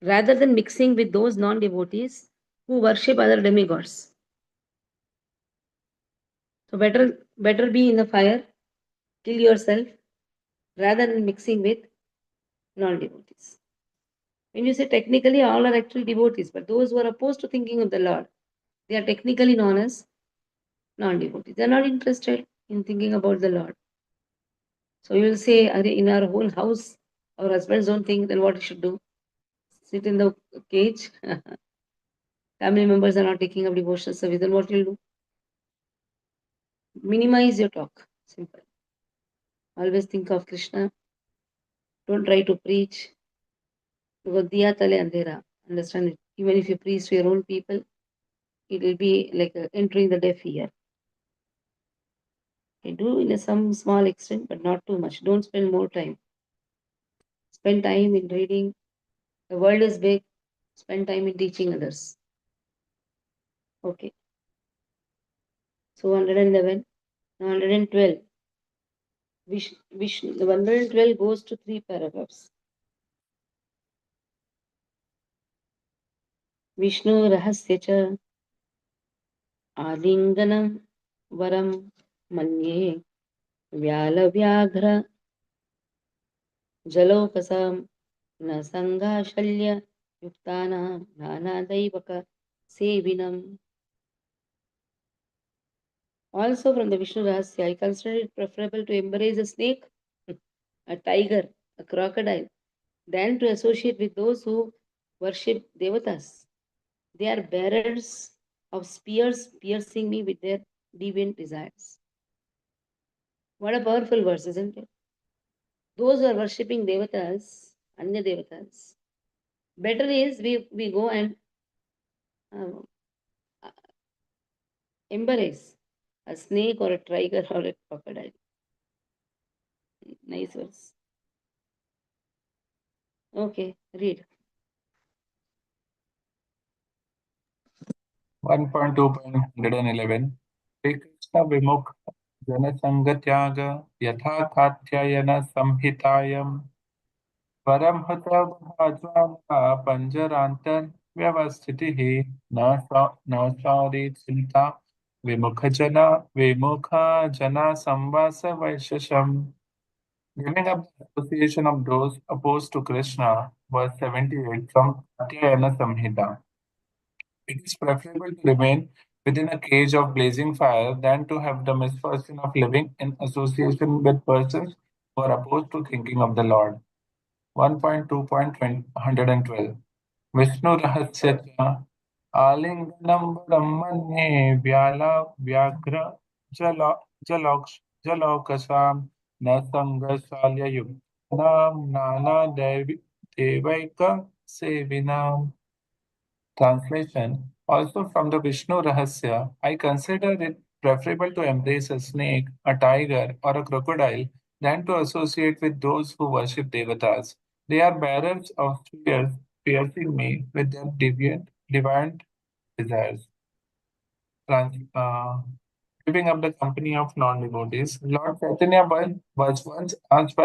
rather than mixing with those non-devotees who worship other demigods. So better be in the fire, kill yourself, rather than mixing with non-devotees. When you say technically, all are actually devotees, but those who are opposed to thinking of the Lord, they are technically known as non-devotees. They are not interested in thinking about the Lord. So you will say, in our whole house, our husbands don't think, then what you should do? Sit in the cage. Family members are not taking up devotional service, then what you'll do? Minimize your talk. Simple. Always think of Krishna. Don't try to preach. Because diya tale andhera. Understand it. Even if you preach to your own people, it will be like entering the deaf ear. Okay, do in some small extent, but not too much. Don't spend more time. Spend time in reading. The world is big. Spend time in teaching others. Okay. So 111, 112. The 112 goes to 3 paragraphs. Vishnu rahasya cha alinganam varam manye vyala vyaghra jalokasam na sangha shalya yuktana nana daivaka sevinam. Also from the Vishnu rahasya, I consider it preferable to embrace a snake, a tiger, a crocodile, than to associate with those who worship devatas. They are bearers of spears piercing me with their deviant desires. What a powerful verse, isn't it? Those who are worshipping devatas, anya devatas, better is we go and uh, embrace a snake or a tiger or a crocodile. Nice verse. Okay, read. 1.2.111 Shri Krishna Vimukh Janasangatyaga Yatha Katyayana Samhitayam Paramhata Panjarantar Vyavastitihi Nausari Chinta Vimukha Jana Samvasa Vaishasham. Giving up the association of those opposed to Krishna, verse 78 from Katyayana Samhita. It is preferable to remain within a cage of blazing fire than to have the misfortune of living in association with persons who are opposed to thinking of the Lord. 1.2.112 Vishnu Rahasya Alinganam Brahmanye Vyala Vyagra Jala Jalokasam Nasangasalya Yuktanam Nana Devaika Sevinam. Translation Also from the Vishnu Rahasya, I consider it preferable to embrace a snake, a tiger, or a crocodile than to associate with those who worship devatas. They are bearers of spears, piercing me with their divine desires. Giving up the company of non-devotees, Lord Chaitanya was once asked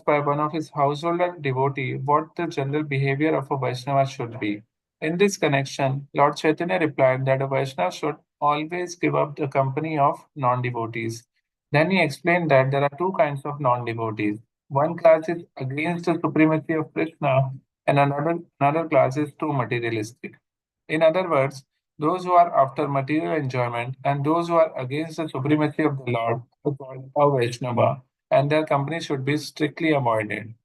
by one of his household devotee what the general behavior of a Vaishnava should be. In this connection, Lord Chaitanya replied that a Vaishnava should always give up the company of non-devotees. Then he explained that there are two kinds of non-devotees. One class is against the supremacy of Krishna, and another class is too materialistic. In other words, those who are after material enjoyment and those who are against the supremacy of the Lord are called a Vaishnava, and their company should be strictly avoided.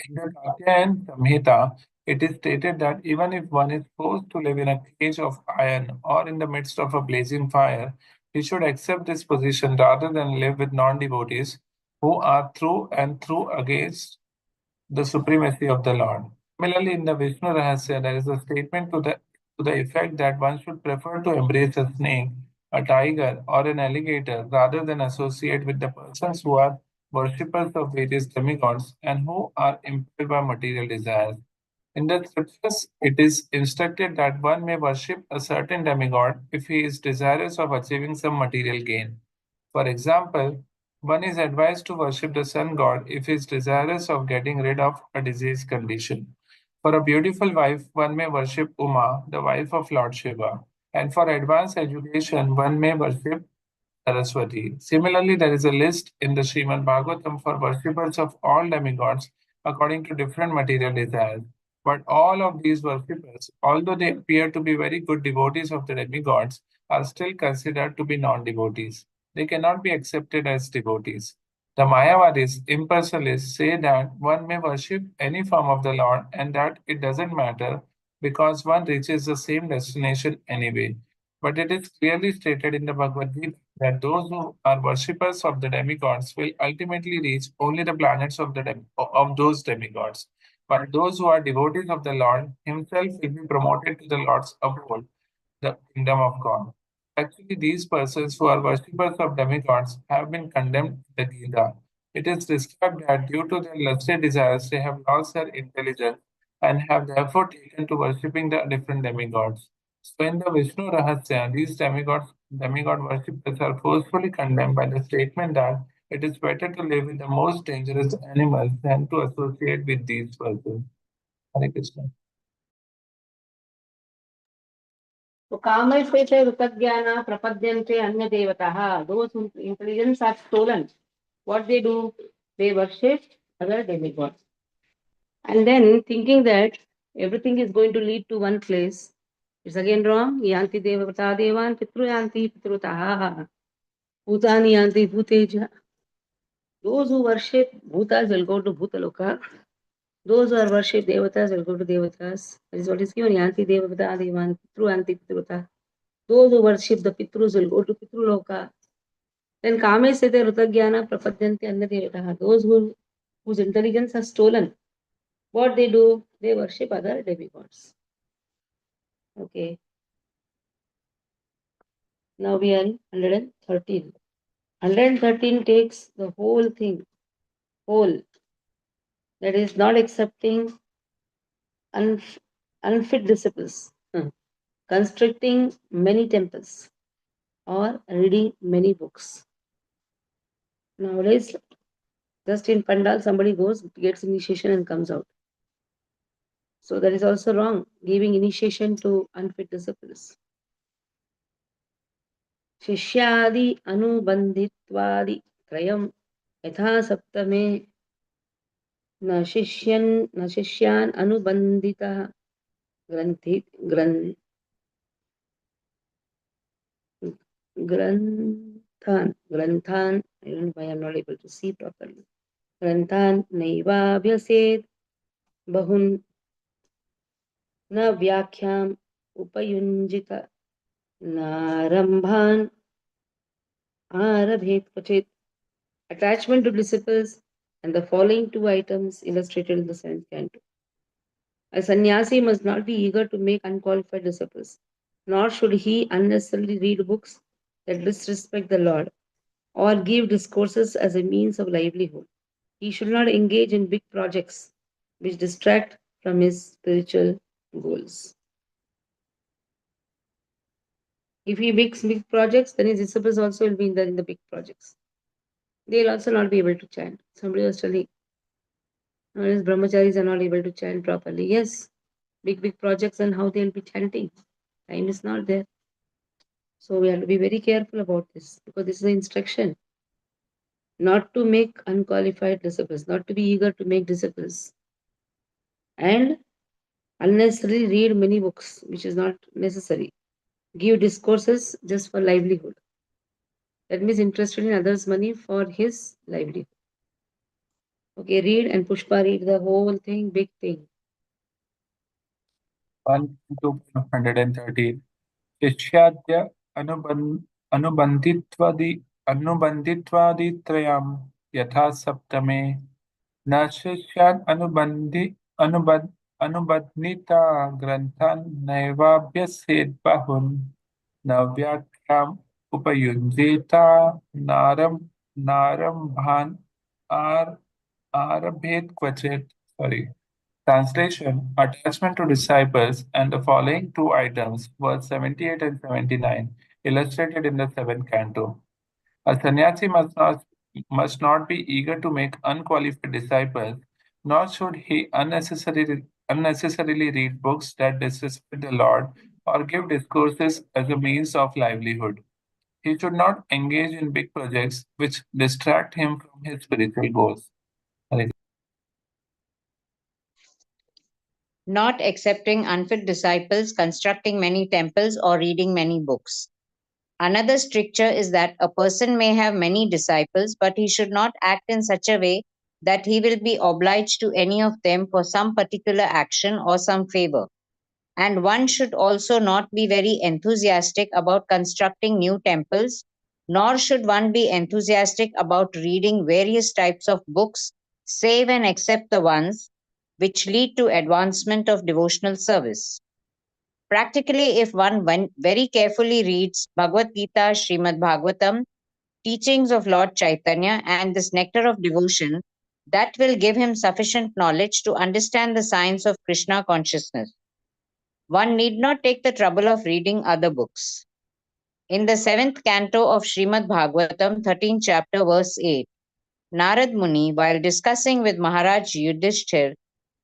In the Katyayan Samhita, it is stated that even if one is forced to live in a cage of iron or in the midst of a blazing fire, he should accept this position rather than live with non devotees who are through and through against the supremacy of the Lord. Similarly, in the Vishnu Rahasya, there is a statement to the effect that one should prefer to embrace a snake, a tiger, or an alligator rather than associate with the persons who are worshippers of various demigods and who are impelled by material desires. In the scriptures, it is instructed that one may worship a certain demigod if he is desirous of achieving some material gain. For example, one is advised to worship the sun god if he is desirous of getting rid of a disease condition. For a beautiful wife, one may worship Uma, the wife of Lord Shiva. And for advanced education, one may worship Saraswati. Similarly, there is a list in the Srimad Bhagavatam for worshippers of all demigods according to different material desires. But all of these worshippers, although they appear to be very good devotees of the demigods, are still considered to be non devotees. They cannot be accepted as devotees. The Mayavadis, impersonalists, say that one may worship any form of the Lord and that it doesn't matter because one reaches the same destination anyway. But it is clearly stated in the Bhagavad Gita that those who are worshippers of the demigods will ultimately reach only the planets of of those demigods. But those who are devotees of the Lord Himself will be promoted to the Lord's abode, the kingdom of God. Actually, these persons who are worshippers of demigods have been condemned in the Gita. It is described that due to their lusty desires, they have lost their intelligence and have therefore taken to worshipping the different demigods. So, in the Vishnu Rahasya, these demigod worshippers are forcefully condemned by the statement that it is better to live with the most dangerous animals than to associate with these persons. Hare Krishna. So कामैस्ते विपद्याना प्रपद्यन्ते अन्य देवताः. Those whose intelligence are stolen, what they do? They worship other demigods. And then thinking that everything is going to lead to one place, it's again wrong. Yanti devata devan pitru yanti pitrutaha. Bhutani yanti bhuteja. Those who worship bhutas will go to bhutaloka. Those who are worship devatas will go to devatas. That is what is given. Yanti devata devan pitru yanti pitruta. Those who worship the pitrus will go to pitruloka. Then kame sete rutagyana prapadyanti anna devataha. Those whose intelligence are stolen, what they do? They worship other demigods. Okay. Now we are in 113. 113 takes the whole thing, whole. That is not accepting unfit disciples, constructing many temples, or reading many books. Nowadays, just in Pandal, somebody goes, gets initiation and comes out. So that is also wrong, giving initiation to unfit disciples. शिष्यादि अनुबंधित्वादि त्रयम् यथा सप्तमे न शिष्यान् अनुबन्धितः Granthan. I don't know why I'm not able to see properly. Granthan Naivabhyaset Bahun Na Vyakhyam Upayunjita Narambhan Arabhet Kvachit. Attachment to disciples and the following two items illustrated in the 7th canto. A sannyasi must not be eager to make unqualified disciples, nor should he unnecessarily read books that disrespect the Lord or give discourses as a means of livelihood. He should not engage in big projects which distract from his spiritual goals. If he makes big projects, then his disciples also will be in the big projects. They'll also not be able to chant. Somebody was telling, nowadays brahmacharis are not able to chant properly. Yes, big projects and how they'll be chanting. Time is not there. So we have to be very careful about this because this is the instruction. Not to make unqualified disciples, not to be eager to make disciples, and unnecessarily read many books, which is not necessary. Give discourses just for livelihood. That means interested in others' money for his livelihood. Okay, read and Pushpa read the whole thing, big thing. 113. शिष्याद्य अनुबन्धित्वादित्रयं यथा सप्तमे न शिष्यान् अनुबध्निता ग्रन्थान् नैवाभ्यसेत् बहुन् न व्याख्याम् उपयुञ्जेता नारम्भान् आरभेत क्वचित्. Sorry. Translation: Attachment to disciples and the following two items, verse 78 and 79, illustrated in the 7th canto. A sannyasi must not be eager to make unqualified disciples, nor should he unnecessarily read books that disrespect the Lord or give discourses as a means of livelihood. He should not engage in big projects which distract him from his spiritual goals. Not accepting unfit disciples, constructing many temples, or reading many books. Another stricture is that a person may have many disciples, but he should not act in such a way that he will be obliged to any of them for some particular action or some favor. And one should also not be very enthusiastic about constructing new temples, nor should one be enthusiastic about reading various types of books, save and except the ones which lead to advancement of devotional service. Practically, if one very carefully reads Bhagavad Gita, Srimad Bhagavatam, teachings of Lord Chaitanya, and this nectar of devotion, that will give him sufficient knowledge to understand the science of Krishna consciousness. One need not take the trouble of reading other books. In the 7th canto of Srimad Bhagavatam, 13th chapter, verse 8, Narad Muni, while discussing with Maharaj Yudhishthir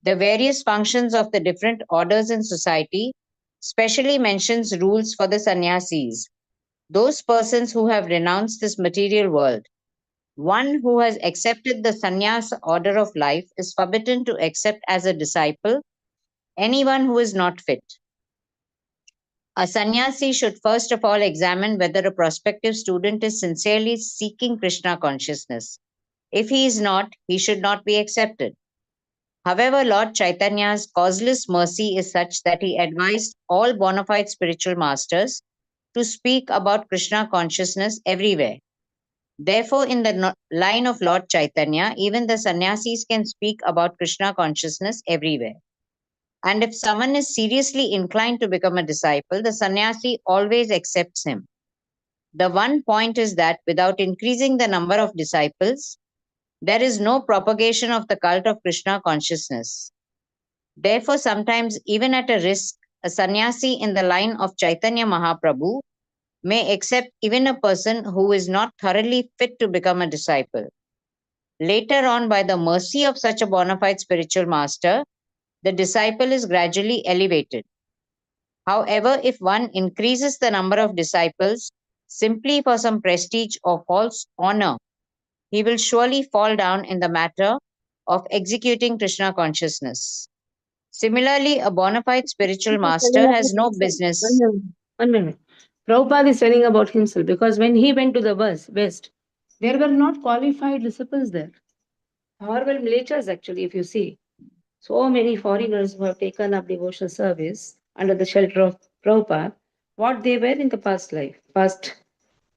the various functions of the different orders in society, specially mentions rules for the sannyasis, those persons who have renounced this material world. One who has accepted the sannyas order of life is forbidden to accept as a disciple anyone who is not fit. A sannyasi should first of all examine whether a prospective student is sincerely seeking Krishna consciousness. If he is not, he should not be accepted. However, Lord Chaitanya's causeless mercy is such that he advised all bona fide spiritual masters to speak about Krishna consciousness everywhere. Therefore, in the line of Lord Chaitanya, even the sannyasis can speak about Krishna consciousness everywhere. And if someone is seriously inclined to become a disciple, the sannyasi always accepts him. The one point is that without increasing the number of disciples, there is no propagation of the cult of Krishna consciousness. Therefore, sometimes, even at a risk, a sannyasi in the line of Chaitanya Mahaprabhu may accept even a person who is not thoroughly fit to become a disciple. Later on, by the mercy of such a bona fide spiritual master, the disciple is gradually elevated. However, if one increases the number of disciples simply for some prestige or false honor, he will surely fall down in the matter of executing Krishna consciousness. Similarly, a bona fide spiritual master has no business. One minute. Prabhupada is telling about himself because when he went to the West, there were not qualified disciples there. Horrible mlechas, actually, if you see. So many foreigners who have taken up devotional service under the shelter of Prabhupada, what they were in the past life, past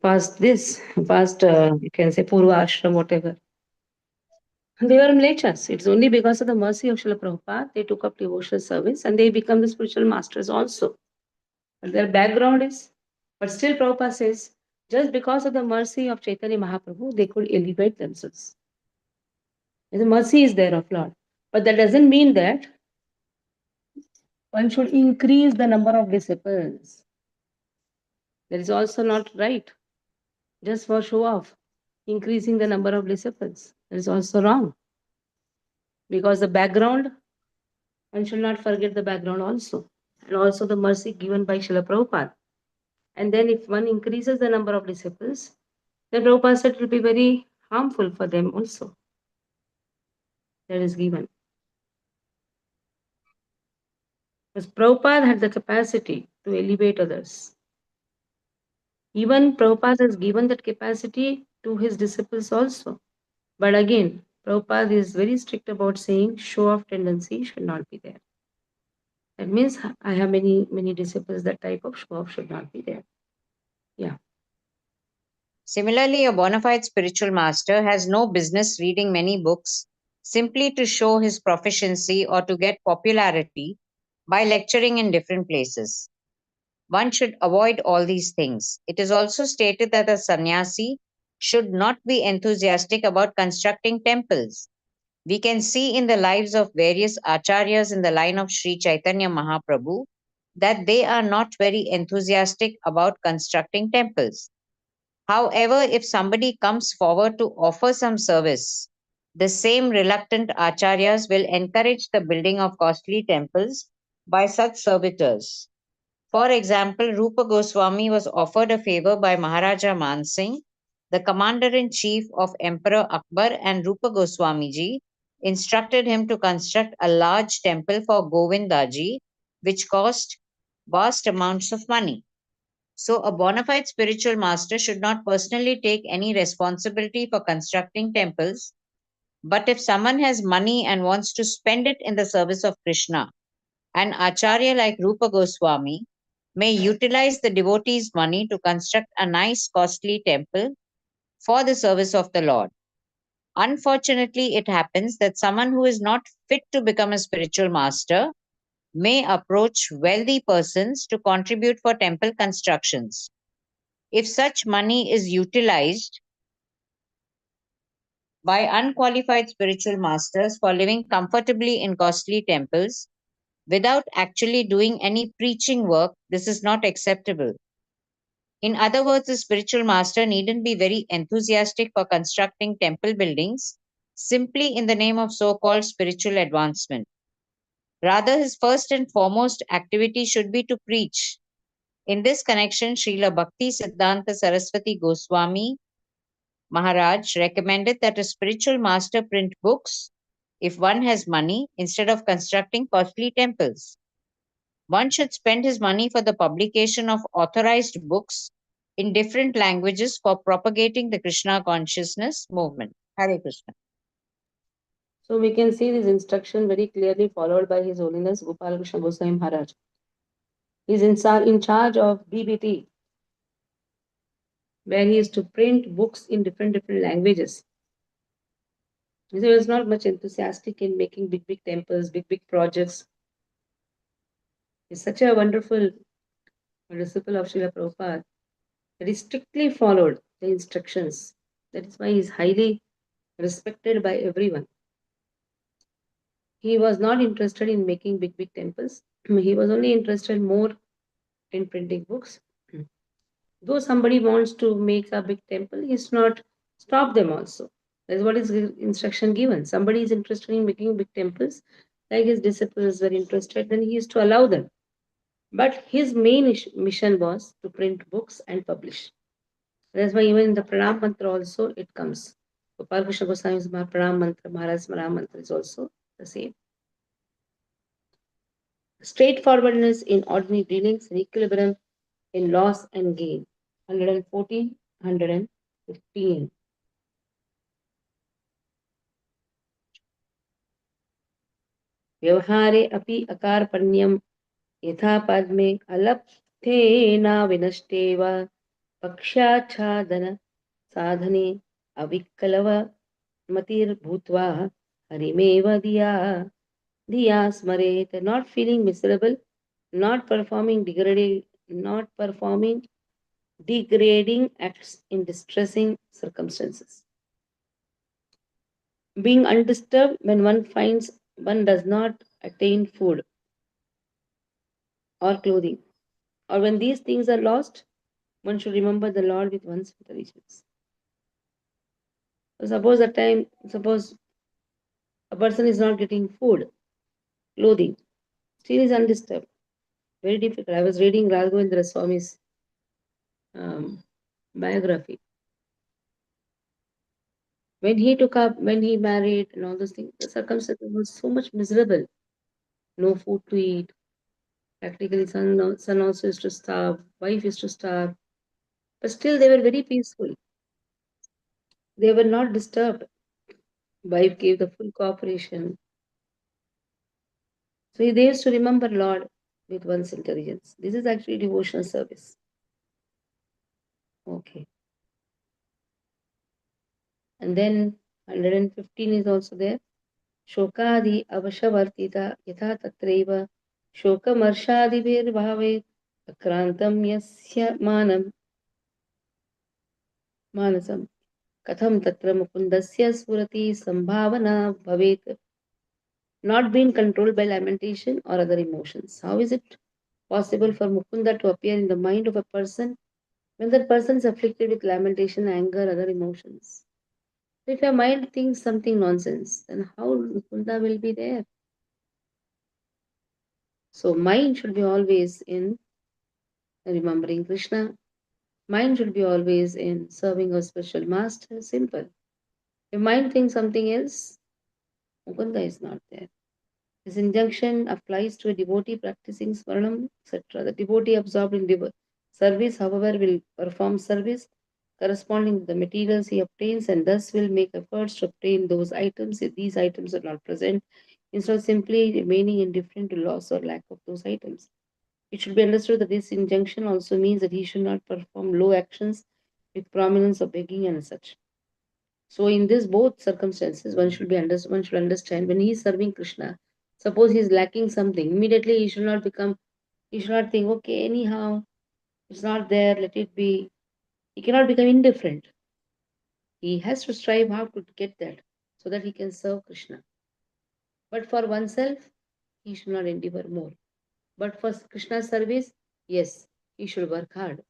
you can say Purva Ashram, whatever. They were mlechas. It's only because of the mercy of Srila Prabhupada they took up devotional service and they become the spiritual masters also. But their background is, but still Prabhupada says, just because of the mercy of Chaitanya Mahaprabhu, they could elevate themselves. The mercy is there of Lord. But that doesn't mean that one should increase the number of disciples. That is also not right. Just for show off, increasing the number of disciples. That is also wrong. Because the background, one should not forget the background also. And also the mercy given by Srila Prabhupada. And then if one increases the number of disciples, then Prabhupada said it will be very harmful for them also. That is given. Because Prabhupada had the capacity to elevate others. Even Prabhupada has given that capacity to his disciples also. But again, Prabhupada is very strict about saying show off tendency should not be there. That means I have many disciples, that type of show off should not be there. Yeah. Similarly, a bona fide spiritual master has no business reading many books simply to show his proficiency or to get popularity by lecturing in different places. One should avoid all these things. It is also stated that a sannyasi should not be enthusiastic about constructing temples. We can see in the lives of various acharyas in the line of Sri Chaitanya Mahaprabhu that they are not very enthusiastic about constructing temples. However, if somebody comes forward to offer some service, the same reluctant acharyas will encourage the building of costly temples by such servitors. For example, Rupa Goswami was offered a favor by Maharaja Man Singh, the commander-in-chief of Emperor Akbar, and Rupa Goswami ji instructed him to construct a large temple for Govindaji, which cost vast amounts of money. So, a bona fide spiritual master should not personally take any responsibility for constructing temples. But if someone has money and wants to spend it in the service of Krishna, an acharya like Rupa Goswami may utilize the devotees' money to construct a nice, costly temple for the service of the Lord. Unfortunately, it happens that someone who is not fit to become a spiritual master may approach wealthy persons to contribute for temple constructions. If such money is utilized by unqualified spiritual masters for living comfortably in costly temples without actually doing any preaching work, this is not acceptable. In other words, the spiritual master needn't be very enthusiastic for constructing temple buildings simply in the name of so called spiritual advancement. Rather, his first and foremost activity should be to preach. In this connection, Srila Bhakti Siddhanta Saraswati Goswami Maharaj recommended that a spiritual master print books if one has money instead of constructing costly temples. One should spend his money for the publication of authorized books in different languages for propagating the Krishna consciousness movement. Hare Krishna. So we can see this instruction very clearly followed by His Holiness Gopal Krishna Goswami Maharaj. He is in charge of BBT, where he is to print books in different languages. He was not much enthusiastic in making big temples, big projects. He's such a wonderful disciple of Srila Prabhupada that he strictly followed the instructions. That is why he is highly respected by everyone. He was not interested in making big temples. He was only interested more in printing books. Though somebody wants to make a big temple, he's not stop them also. That's what is instruction given. Somebody is interested in making big temples, like his disciples were interested, then he used to allow them. But his main mission was to print books and publish. That's why even in the Pranam Mantra also it comes. Gopal Krishna Goswami's Pranam Mantra, Maharaj's Pranam Mantra is also the same. straightforwardness in ordinary dealings, and equilibrium in loss and gain. 114, 115. व्यवहारे अपि अकारपण्यं यथा पद्मे अलप्थेन विनष्टे वा पक्षाच्छादन साधने अविक्लव मतिर्भूत्वा हरिमेव धिया स्मरेत. Not feeling miserable, not performing degrading acts in distressing circumstances. Being undisturbed when one finds one does not attain food or clothing, or when these things are lost, one should remember the Lord with one's intelligence. So suppose a person is not getting food, clothing, still is undisturbed. Very difficult. I was reading Raghavendra Swami's biography. When he married and all those things, the circumstances was so much miserable. No food to eat. Practically, son also used to starve, wife used to starve. But still, they were very peaceful. They were not disturbed. Wife gave the full cooperation. So they used to remember Lord with one's intelligence. This is actually devotional service. Okay. And then 115 is also there. Shokadi avashavartita yatha tatreva shokamarshadibhirbhave akrantam yasya manasam katham tatra mukundasya surati sambhavana bhavet. Not being controlled by lamentation or other emotions. How is it possible for Mukunda to appear in the mind of a person when that person is afflicted with lamentation, anger, other emotions? If your mind thinks something nonsense, then how Mukunda will be there? So mind should be always in remembering Krishna. Mind should be always in serving a special master. Simple. If mind thinks something else, Mukunda is not there. This injunction applies to a devotee practicing Swaranam, etc. The devotee absorbed in service, however, will perform service corresponding to the materials he obtains and thus will make efforts to obtain those items if these items are not present, instead of simply remaining indifferent to loss or lack of those items. It should be understood that this injunction also means that he should not perform low actions with prominence of begging and such. So in this both circumstances, one should understand when he is serving Krishna, suppose he is lacking something, immediately he should not think, okay, anyhow, it's not there, let it be. He cannot become indifferent. He has to strive how to get that so that he can serve Krishna. But for oneself, he should not endeavor more. But for Krishna's service, yes, he should work hard.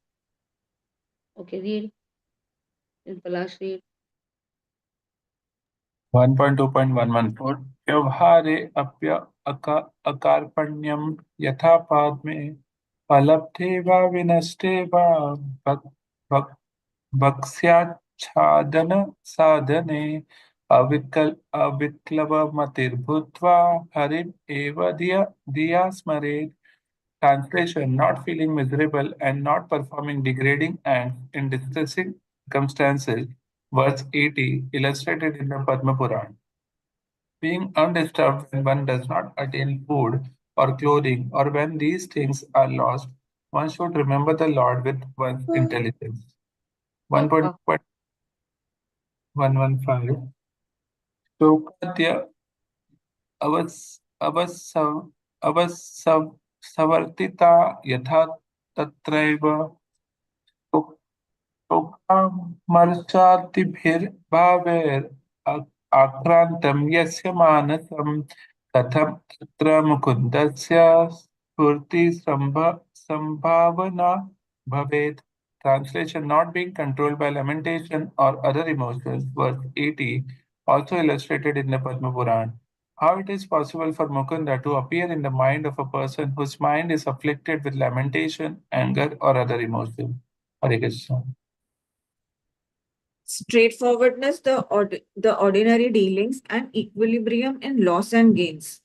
Okay, read. In Palash, read. 1.2.114 व्यवहारे अप्य अकार्पण्यं यथा पाद्मे अलब्धे वा विनष्टे वा भक्स्याच्छादन साधने अविक्लवमतिर्भूत्वा हरिम् एव धिया स्मरेत्. Translation: Not feeling miserable and not performing degrading acts in distressing circumstances. Verse 80, illustrated in the Padma Purana. Being undisturbed when one does not attain food or clothing, or when these things are lost, one should remember the Lord with one's intelligence. 1.115 Shokadya अवसवर्तिता यथा तत्रैव शोकामर्षादिभिर्भावैर् आक्रान्तं यस्य मानसं कथं तत्र मुकुन्दस्य स्फूर्तिसम्भावना भवेत्. Translation: Not being controlled by lamentation or other emotions. Verse 80, also illustrated in the Padma Purana. How it is possible for Mukunda to appear in the mind of a person whose mind is afflicted with lamentation, anger, or other emotions? Hare Krishna. Straightforwardness, the ordinary dealings, and equilibrium in loss and gains.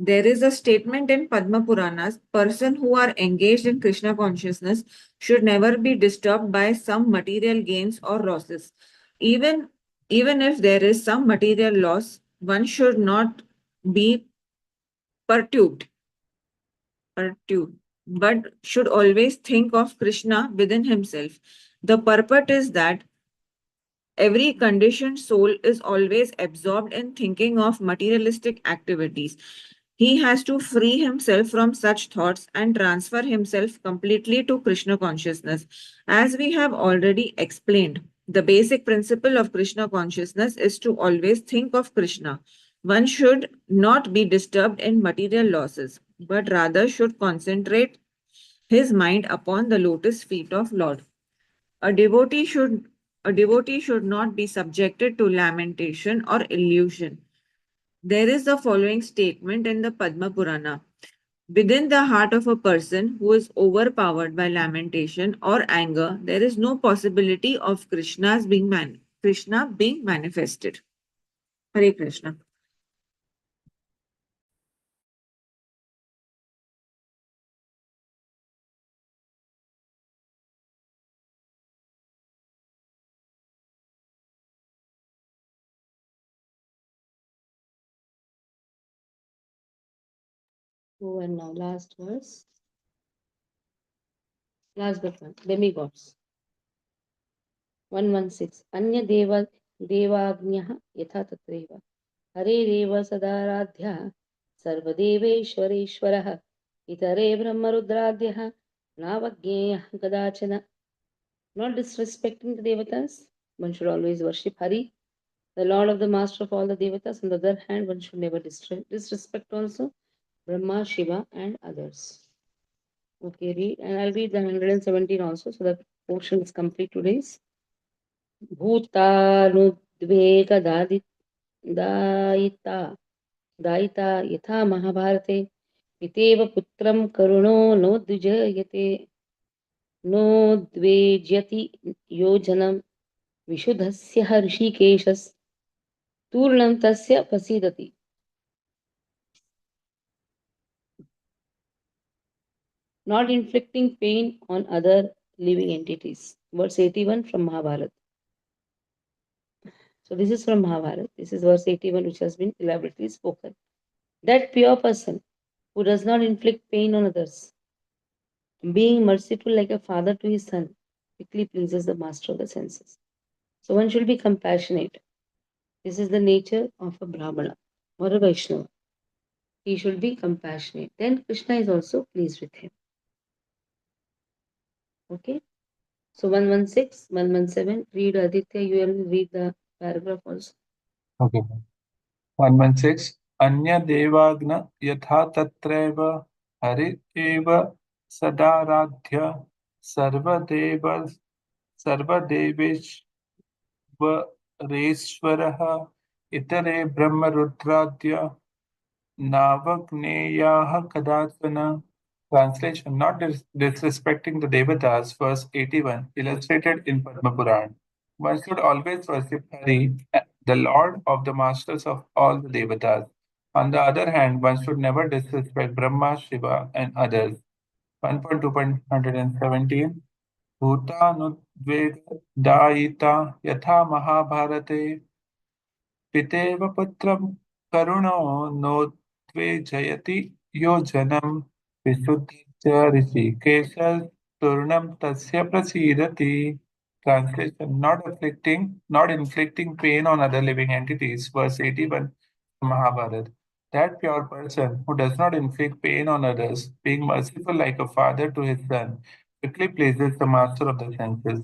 There is a statement in Padma Puranas, person who are engaged in Krishna consciousness should never be disturbed by some material gains or losses. Even, even if there is some material loss, one should not be perturbed, but should always think of Krishna within himself. The purport is that every conditioned soul is always absorbed in thinking of materialistic activities. He has to free himself from such thoughts and transfer himself completely to Krishna consciousness. As we have already explained, the basic principle of Krishna consciousness is to always think of Krishna. One should not be disturbed in material losses, but rather should concentrate his mind upon the lotus feet of Lord. A devotee should a devotee should not be subjected to lamentation or illusion. There is the following statement in the Padma Purana. Within the heart of a person who is overpowered by lamentation or anger, there is no possibility of Krishna being manifested. Hare Krishna. Oh, and now last verse. Last but one. Demigods. 116. Anya devagnyah yatha tatreva. हरेरेव सदाराध्यः सर्वदेवेश्वरेश्वरः इतरे ब्रह्मरुद्राद्यः नावज्ञेयः कदाचन. Not disrespecting the devatas, one should always worship Hari, the Lord of the Master of all the devatas. On the other hand, one should never disrespect also Brahma, Shiva, and others. Okay, read, and I'll read the 117 also, so that portion is complete today's. Bhutanudvekadaita दायिता यथा महाभारते पितेव पुत्रं करुणो नोद्विजयते नोद्वेज्यति योजनं विशुद्धस्य ऋषिकेशस्तूर्णं तस्य प्रसीदति. Not inflicting pain on other living entities. Verse 81 from Mahabharata. So this is from Mahabharata. This is verse 81 which has been elaborately spoken. That pure person who does not inflict pain on others, being merciful like a father to his son, quickly pleases the master of the senses. So one should be compassionate. This is the nature of a Brahmana or a Vaishnava. He should be compassionate. Then Krishna is also pleased with him. Okay. So 116, 117, read Aditya, you will read the paragraph also. Okay. 116. Anya devagna yatha tatreva hari eva sadaradhya sarvadeva sarvadeveshwarah itare brahmarudradya navagneyaha kadachana. Translation: Not disrespecting the Devatas, verse 81, illustrated in Padma Puran. One should always worship Hari, the Lord of the masters of all the Devatas. On the other hand, one should never disrespect Brahma, Shiva, and others. 1.2.117 Bhutanudvedayita yatha Mahabharate पितेव पुत्रं करुणो नोद्वेजयति योजनं विशुद्धस्य ऋषिकेशस्तूर्णं तस्य प्रसीदति. Translation: Not inflicting pain on other living entities. Verse 81, Mahabharata. That pure person who does not inflict pain on others, being merciful like a father to his son, quickly pleases the master of the senses.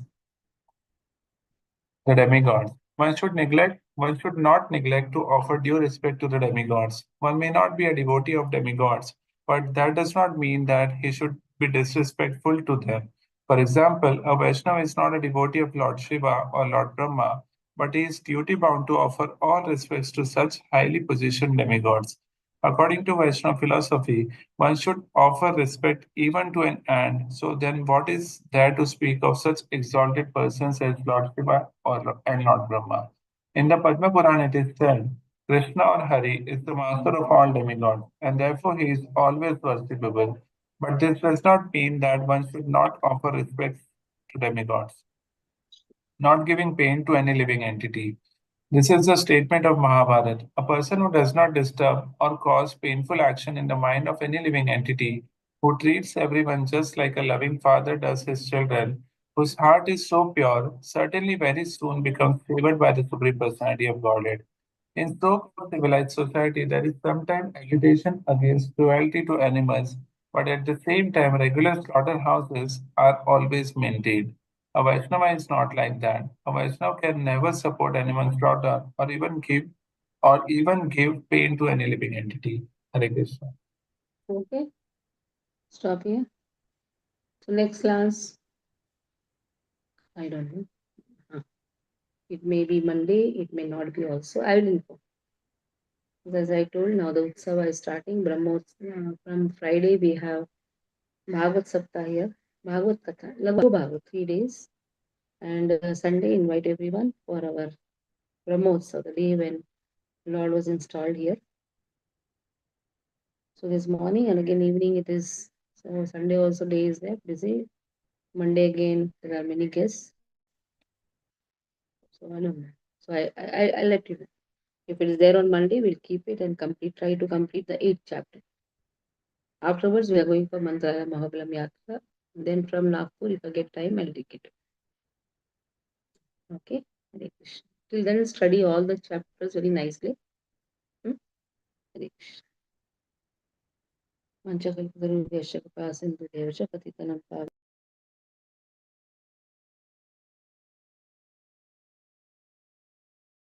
The demigods. One should not neglect to offer due respect to the demigods. One may not be a devotee of demigods, but that does not mean that he should be disrespectful to them. For example, a Vaishnava is not a devotee of Lord Shiva or Lord Brahma, but he is duty bound to offer all respects to such highly positioned demigods. According to Vaishnava philosophy, one should offer respect even to an ant. So then what is there to speak of such exalted persons as Lord Shiva and Lord Brahma? In the Padma Purana it is said, Krishna or Hari is the master of all demigods, and therefore he is always worshipable. But this does not mean that one should not offer respect to demigods, not giving pain to any living entity. This is the statement of Mahabharata. A person who does not disturb or cause painful action in the mind of any living entity, who treats everyone just like a loving father does his children, whose heart is so pure, certainly very soon becomes favored by the Supreme Personality of Godhead. In so-called civilized society, there is sometimes agitation against cruelty to animals, but at the same time, regular slaughterhouses are always maintained. A Vaishnava is not like that. A Vaishnava can never support animal slaughter or even give pain to any living entity. Hare Krishna. Okay, stop here. So next class, I don't know. It may be Monday, it may not be also. I will inform. As I told, now the Utsava is starting. From Friday we have Bhagavad Saptah here. Bhagavad Katha, Laghu Bhagavad, 3 days. And Sunday invite everyone for our Brahmotsav, the day when Lord was installed here. So this morning and again evening it is. So Sunday also day is there, busy. Monday again there are many guests. So I don't know. So I'll let you know. If it is there on Monday, we'll keep it and try to complete the 8th chapter. Afterwards, we are going for Mantralaya Mahabalam Yatra. Then from Nagpur, if I get time, I'll take it. Okay? Hare Krishna. Till then, study all the chapters very nicely. Hare Krishna. Manchakalpatarubhyasya kripasintu devasya patitanam